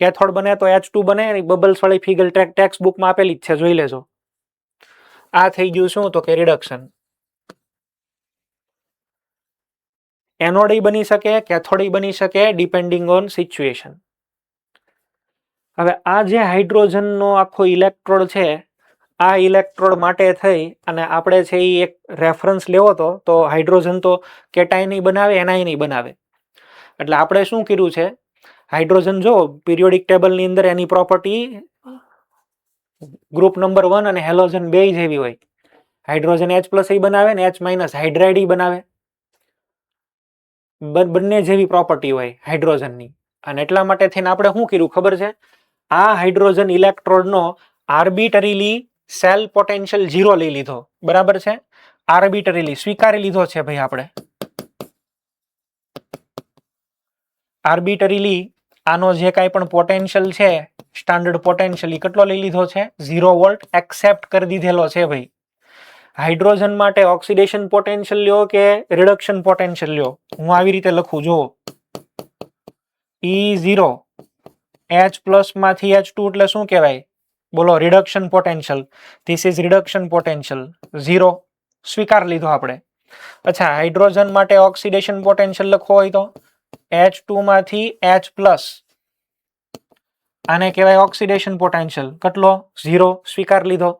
કેથોડ બને તો H2 બને, બબલ્સ વાળી ફિગર ટેક્સ્ટ બુકમાં આપેલી જ છે, જોઈ લેજો. આ થઈ ગયું શું તો કે રિડક્શન. એનોડ બની શકે, કેથોડ બની શકે, ડિપેન્ડિંગ ઓન સિચ્યુએશન. હવે આ જે હાઇડ્રોજનનો આખો ઇલેક્ટ્રોડ છે, આ ઇલેક્ટ્રોડ માટે થઈ અને આપણે છે એ એક રેફરન્સ લેવો તો હાઇડ્રોજન તો કેટાયન બનાવે, એનાયન બનાવે. એટલે આપણે શું કર્યું છે, હાઇડ્રોજન જો પિરિયોડિક ટેબલની અંદર એની પ્રોપર્ટી ગ્રુપ નંબર 1 અને હેલોજન બે જેવી હોય. હાઇડ્રોજન H+ બનાવે ને H- હાઇડ્રાઇડ બનાવે, બંને જેવી પ્રોપર્ટી હોય હાઇડ્રોજનની. અને એટલા માટે થઈને આપણે શું કર્યું ખબર છે, આ હાઇડ્રોજન ઇલેક્ટ્રોડનો આર્બિટરીલી સેલ પોટેન્શિયલ 0 લઈ લીધો, બરાબર છે. આર્બિટરીલી સ્વીકારી લીધો છે ભાઈ આપણે. આર્બિટરીલી આનો જે કાંઈ પણ પોટેન્શિયલ છે, સ્ટાન્ડર્ડ પોટેન્શિયલ, એ કેટલો લઈ લીધો છે 0 વોલ્ટ એક્સેપ્ટ કરી દીધેલો છે ભાઈ. હાઇડ્રોજન માટે ઓક્સિડેશન પોટેન્શિયલ લ્યો કે રિડક્શન પોટેન્શિયલ લ્યો, હું આવી રીતે લખું જો E0 H+ માંથી H2 એટલે શું કહેવાય બોલો, reduction potential. This is reduction potential 0 સ્વીકાર લીધો આપણે. અચ્છા, હાઇડ્રોજન માટે ઓક્સિડેશન પોટેન્શિયલ લખવો હોય તો H2 માંથી H+, આને કહેવાય ઓક્સિડેશન પોટેન્શિયલ, કેટલો 0 સ્વીકાર લીધો.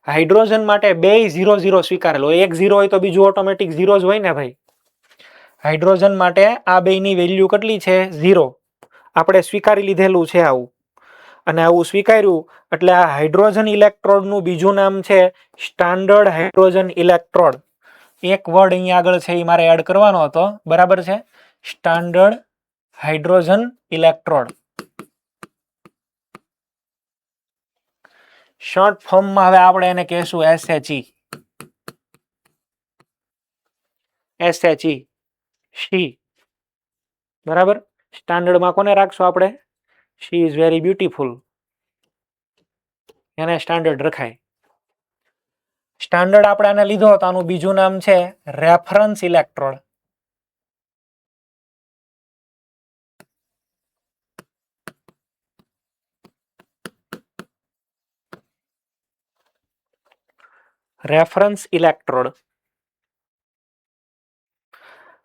હાઇડ્રોજન માટે બે 0 0 સ્વીકારેલો, એક 0 હોય તો બીજું ઓટોમેટિક 0 જ હોય ને ભાઈ. હાઇડ્રોજન માટે આ બેની વેલ્યુ કેટલી છે 0, આપણે સ્વીકારી લીધેલું છે આવું. અને આવું સ્વીકાર્યું એટલે આ હાઇડ્રોજન ઇલેક્ટ્રોડનું બીજું નામ છે સ્ટાન્ડર્ડ હાઇડ્રોજન ઇલેક્ટ્રોડ. એક વર્ડ અહીંયા આગળ છે એ મારે એડ કરવાનો હતો, બરાબર છે. Standard hydrogen electrode. શોર્ટ ફોર્મમાં હવે આપણે એને કહેશું SHE. શી, બરાબર. સ્ટાન્ડર્ડમાં કોને રાખશું આપણે, શી ઇઝ વેરી બ્યુટીફુલ, એને સ્ટાન્ડર્ડ રખાય. સ્ટાન્ડર્ડ આપણે આને લીધો તો આનું બીજું નામ છે રેફરન્સ ઇલેક્ટ્રોડ. Reference electrode.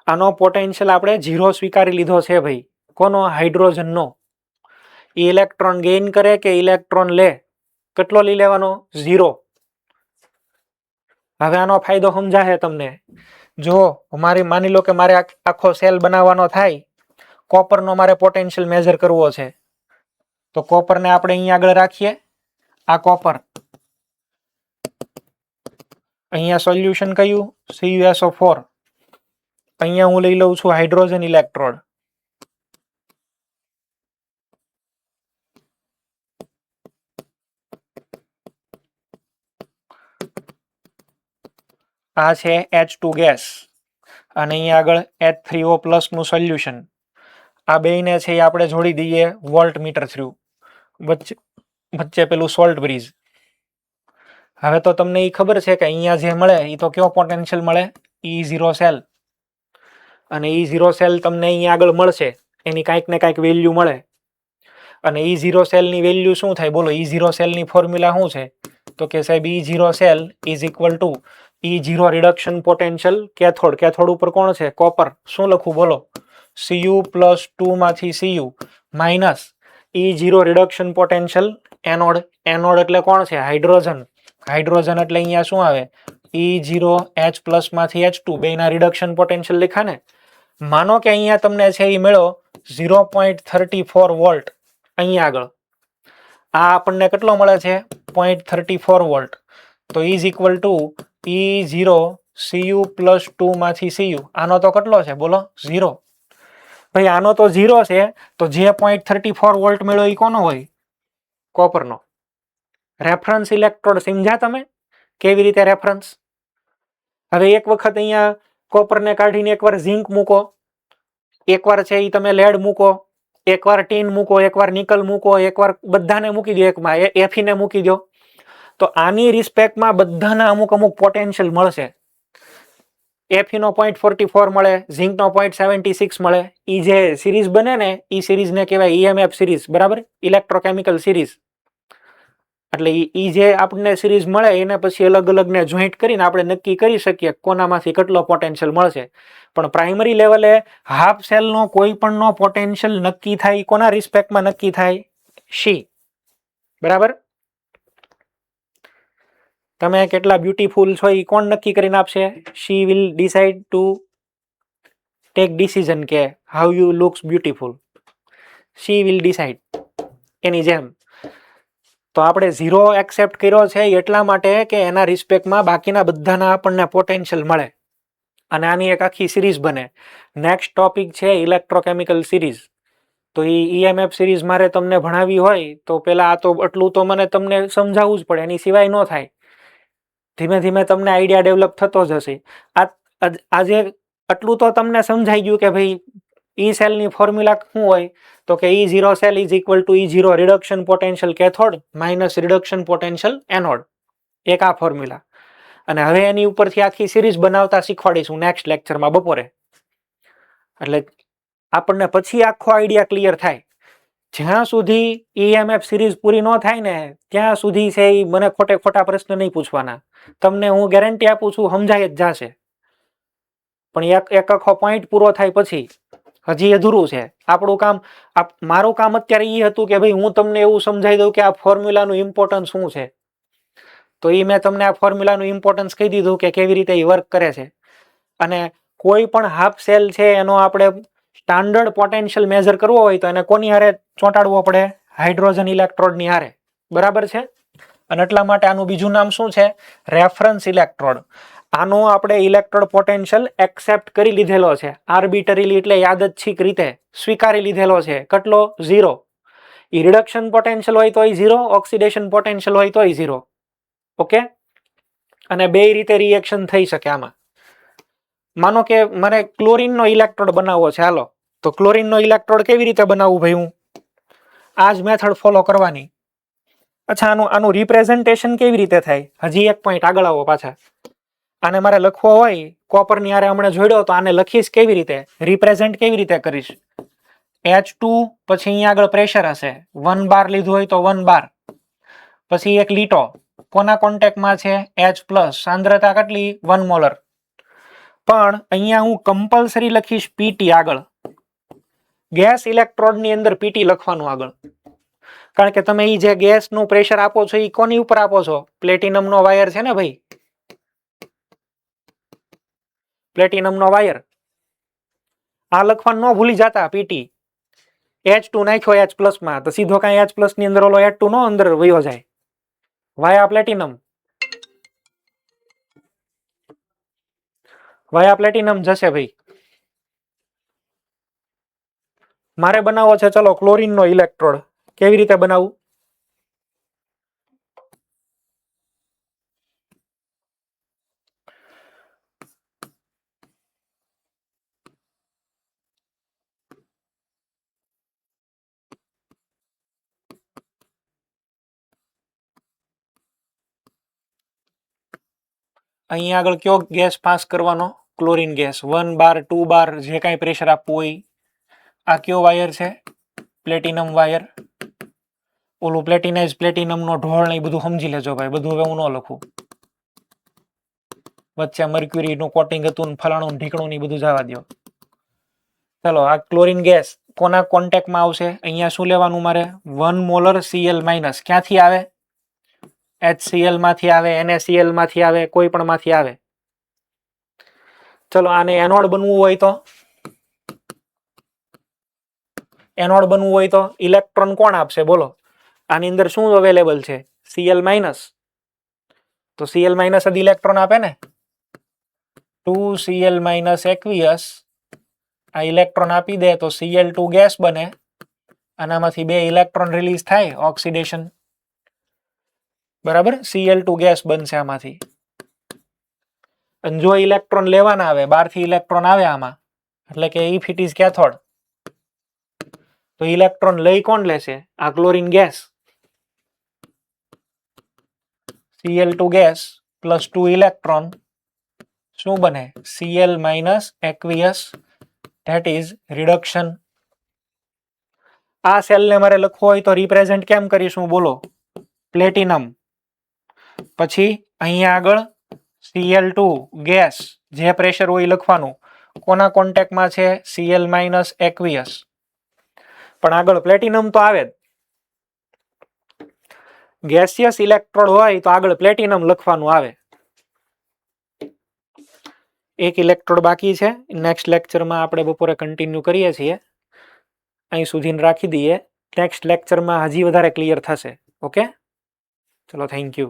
આનો પોટેન્શિયલ આપણે 0 સ્વીકારી લીધો છે ભાઈ. કોનો, હાઇડ્રોજનનો. ઇલેક્ટ્રોન ગેઇન કરે કે ઇલેક્ટ્રોન લે, કેટલો લઈ લેવાનો 0. હવે આનો ફાયદો સમજાશે તમને. જો માની લો કે મારે આખો સેલ બનાવવાનો થાય, કોપરનો મારે પોટેન્શિયલ મેજર કરવો છે, તો કોપરને આપણે અહીંયા આગળ રાખીએ. આ કોપર, અહીંયા સોલ્યુશન કયું CuSO4. અહીંયા હું લઈ લઉં છું હાઇડ્રોજન ઇલેક્ટ્રોડ. આ છે H2 ગેસ અને અહીંયા આગળ H3O+ નું સોલ્યુશન. આ બેયને છે એ આપણે જોડી દઈએ વોલ્ટ મીટર થ્રુ, વચ્ચે પેલું સોલ્ટ બ્રિજ. હવે તો તમને એ ખબર છે કે અહીંયા જે મળે એ તો કેવો પોટેન્શિયલ મળે, E0 સેલ. અને E0 સેલ તમને અહીંયા આગળ મળશે, એની કાંઈક ને કાંઈક વેલ્યુ મળે. અને E0 સેલની વેલ્યુ શું થાય બોલો, E0 સેલની ફોર્મ્યુલા શું છે તો કે સાહેબ E0 cell is equal to E0 reduction potential cathode. Cathode ઉપર કોણ છે, કોપર. શું લખું બોલો, Cu+2 માંથી Cu minus E0 reduction potential anode. Anode એટલે કોણ છે, હાઇડ્રોજન. હાઇડ્રોજન એટલે અહીંયા શું આવે, E0 H+ માંથી H2, બેના રિડક્શન પોટેન્શિયલ લખ્યા ને. માનો કે અહીંયા તમને છે એ મળ્યો 0.34 વોલ્ટ અહીંયા આગળ. આ આપણને કેટલો મળે છે 0.34 વોલ્ટ. તો is equal to E0 Cu plus 2 માંથી Cu. આનો તો કેટલો છે બોલો 0. ભાઈ આનો તો 0 છે તો જે 0.34 વોલ્ટ મળ્યો એ કોનો હોય? કોપરનો. રેફરન્સ ઇલેક્ટ્રોડ સમજ્યા તમે કેવી રીતે રેફરન્સ? હવે એક વખત અહીંયા કોપરને કાઢીને એકવાર ઝિંક મૂકો, એકવાર છે એ તમે લેડ મૂકો, એકવાર ટીન મૂકો, એકવાર નિકલ મૂકો, એકવાર બધાને મૂકી દો, એકમાં એફીને મૂકી દો, તો આની રિસ્પેક્ટમાં બધાના અમુક અમુક પોટેન્શિયલ મળશે. એફીનો 0.44 મળે, ઝિંકનો 0.76 મળે. એ જે સિરીઝ બને ને એ સિરીઝને કહેવાય ઈએમએફ સિરીઝ, બરાબર? Electrochemical series. એટલે એ જે આપણને સિરીઝ મળે એને પછી અલગ અલગને જોઈન્ટ કરીને આપણે નક્કી કરી શકીએ કોનામાંથી કેટલો પોટેન્શિયલ મળશે. પણ પ્રાઇમરી લેવલે હાફ સેલનો કોઈ પણનો પોટેન્શિયલ નક્કી થાય કોના રિસ્પેક્ટમાં નક્કી થાય? સી. બરાબર? તમે કેટલા બ્યુટીફુલ છો એ કોણ નક્કી કરીને આપશે? She will decide to take decision કે how you looks beautiful. She will decide. એની જેમ તો આપણે 0 એક્સેપ્ટ કર્યો છે એટલા માટે કે એના રિસ્પેક્ટમાં બાકીના બધાના આપણને પોટેન્શિયલ મળે અને આની એક આખી સિરીઝ બને. નેક્સ્ટ ટોપિક છે ઇલેક્ટ્રોકેમિકલ સિરીઝ. તો એ ઈએમએફ સિરીઝ મારે તમને ભણાવી હોય તો પહેલા આ તો આટલું તો મને તમને સમજાવવું જ પડે, એની સિવાય ન થાય. ધીમે ધીમે તમને આઈડિયા ડેવલપ થતો જશે. આજે આટલું તો તમને સમજાઈ ગયું કે ભાઈ ઈ સેલની ફોર્મ્યુલા શું હોય? તો કે E0 cell is equal to E0 reduction potential cathode minus reduction potential anode. એક આ ફોર્મ્યુલા. અને હવે એની ઉપરથી આખી સિરીઝ બનાવતા શીખવાડીશું નેક્સ્ટ લેક્ચરમાં બપોરે. એટલે આપણને પછી આખો આઈડિયા ક્લિયર થાય. જ્યાં સુધી ઈએમએફ સિરીઝ પૂરી ન થાય ને ત્યાં સુધી છે એ મને ખોટે ખોટા પ્રશ્ન નહીં પૂછવાના. તમને હું ગેરંટી આપું છું સમજાય જ જશે. પણ એક આખો પોઈન્ટ પૂરો થાય પછી હજી અધૂરું છે આપણું કામ. મારું કામ અત્યારે એ હતું કે ભાઈ હું તમને એવું સમજાવી દઉં કે આ ફોર્મ્યુલાનું ઇમ્પોર્ટન્સ શું છે. તો એ મેં તમને આ ફોર્મ્યુલાનું ઇમ્પોર્ટન્સ કહી દીધું કે કેવી રીતે એ વર્ક કરે છે. અને કોઈ પણ હાફ સેલ છે એનો આપણે સ્ટાન્ડર્ડ પોટેન્શિયલ મેઝર કરવો હોય તો એને કોની હારે ચોંટાડવો પડે? હાઇડ્રોજન ઇલેક્ટ્રોડની હારે. બરાબર છે? અને એટલા માટે આનું બીજું નામ શું છે? Reference electrode. આનો આપણે ઇલેક્ટ્રોડ પોટેન્શિયલ એક્સેપ્ટ કરી લીધેલો છે આર્બિટરીલી, એટલે યાદચ્છિક રીતે સ્વીકારી લીધેલો છે. કેટલો? 0. ઈ રિડક્શન પોટેન્શિયલ હોય તોય 0, ઓક્સિડેશન પોટેન્શિયલ હોય તોય 0. ઓકે? અને બે રીતે રિએક્શન થઈ શકે આમાં. માનો કે મારે ક્લોરીનનો ઇલેક્ટ્રોડ બનાવવો છે, હાલો તો ક્લોરીનનો ઇલેક્ટ્રોડ કેવી રીતે બનાવવું ભાઈ? હું આ જ મેથડ ફોલો કરવાની. અચ્છા, આનું રિપ્રેઝન્ટેશન કેવી રીતે થાય? હજી એક પોઈન્ટ આગળ આવો પાછા. આને મારે લખવો હોય કોપરની હારે હમણાં જોડ્યો તો આને લખીશ કેવી રીતે? રિપ્રેઝન્ટ કેવી રીતે કરીશ? H2 પછી અહીંયા આગળ પ્રેશર હશે, 1 બાર લીધું હોય તો 1 બાર, પછી એક લીટો કોના કોન્ટેક્ટમાં છે? H+, સાંદ્રતા કેટલી? 1 મોલર. પણ અહીંયા હું કમ્પલસરી લખીશ PT આગળ. ગેસ ઇલેક્ટ્રોડની અંદર PT લખવાનું આગળ. કારણ કે તમે એ જે ગેસનું પ્રેશર આપો છો એ કોની ઉપર આપો છો? પ્લેટિનમનો વાયર છે ને ભાઈ, પ્લેટિનમનો વાયર. આ લખવાનું ન ભૂલી જતા PT. H2 નાખ્યો H+ માં તો સીધો કાંઈ H+ ની અંદર ઓલો H2 નો અંદર વયો જાય વાયા પ્લેટિનમ. વાયા પ્લેટિનમ જશે ભાઈ. મારે બનાવવો છે ચલો ક્લોરીનનો ઇલેક્ટ્રોડ. કેવી રીતે બનાવવું? અહીંયા આગળ કયો ગેસ પાસ કરવાનો? Chlorine gas. 1 બાર 2 બાર જે કાંઈ પ્રેશર આપવું હોય. આ કયો વાયર છે? Platinum wire. ઓલું પ્લેટિનાઇઝ પ્લેટિનમનો ઢોળ ને એ બધું સમજી લેજો ભાઈ, બધું હવે હું ન લખું. વચ્ચે મર્ક્યુરીનું કોટિંગ હતું ને ફલાણું ઢીકણું ને બધું જવા દો. ચલો આ ક્લોરીન ગેસ કોના કોન્ટેક્ટમાં આવશે? અહીંયા શું લેવાનું મારે? 1 મોલર Cl માઇનસ. ક્યાંથી આવે? HCl માંથી આવે, NaCl માંથી આવે, કોઈ પણ માંથી આવે. ચલો આને એનોડ બનવું હોય તો, એનોડ બનવું હોય તો ઇલેક્ટ્રોન કોણ આપશે બોલો? આની અંદર શું અવેલેબલ છે? Cl minus. તો Cl માઇનસ જ ઇલેક્ટ્રોન આપે ને, 2Cl માઇનસ aqueous આ ઇલેક્ટ્રોન આપી દે તો Cl2 ગેસ બને, આનામાંથી 2 ઇલેક્ટ્રોન રિલીઝ થાય ઓક્સિડેશન, બરાબર. Cl2 ગેસ બનશે આમાંથી. અને જો ઇલેક્ટ્રોન લેવાના આવે, બહારથી ઇલેક્ટ્રોન આવે આમાં, એટલે કે ઇફ ઇટ ઇઝ કેથોડ, તો ઇલેક્ટ્રોન લઈ કોણ લેશે? આ chlorine gas. Cl2 gas plus 2 electron શું બને? Cl minus aqueous, that is reduction. આ સેલને મારે લખવો હોય તો રિપ્રેઝેન્ટ કેમ કરીશું બોલો? પ્લેટિનમ. પછી અહીંયા આગળ Cl2 ગેસ, જે પ્રેશર હોય લખવાનું, કોના કોન્ટેક્ટમાં છે? Cl minus aqueous. પણ આગળ પ્લેટિનમ તો આવે જ. ગેસિયસ ઇલેક્ટ્રોડ હોય તો આગળ પ્લેટિનમ લખવાનું આવે. એક ઇલેક્ટ્રોડ બાકી છે, નેક્સ્ટ લેક્ચરમાં આપણે બપોરે કન્ટિન્યુ કરીએ છીએ. અહીં સુધીને રાખી દઈએ. નેક્સ્ટ લેક્ચરમાં હજી વધારે ક્લિયર થશે. ઓકે, ચલો, થેન્ક યુ.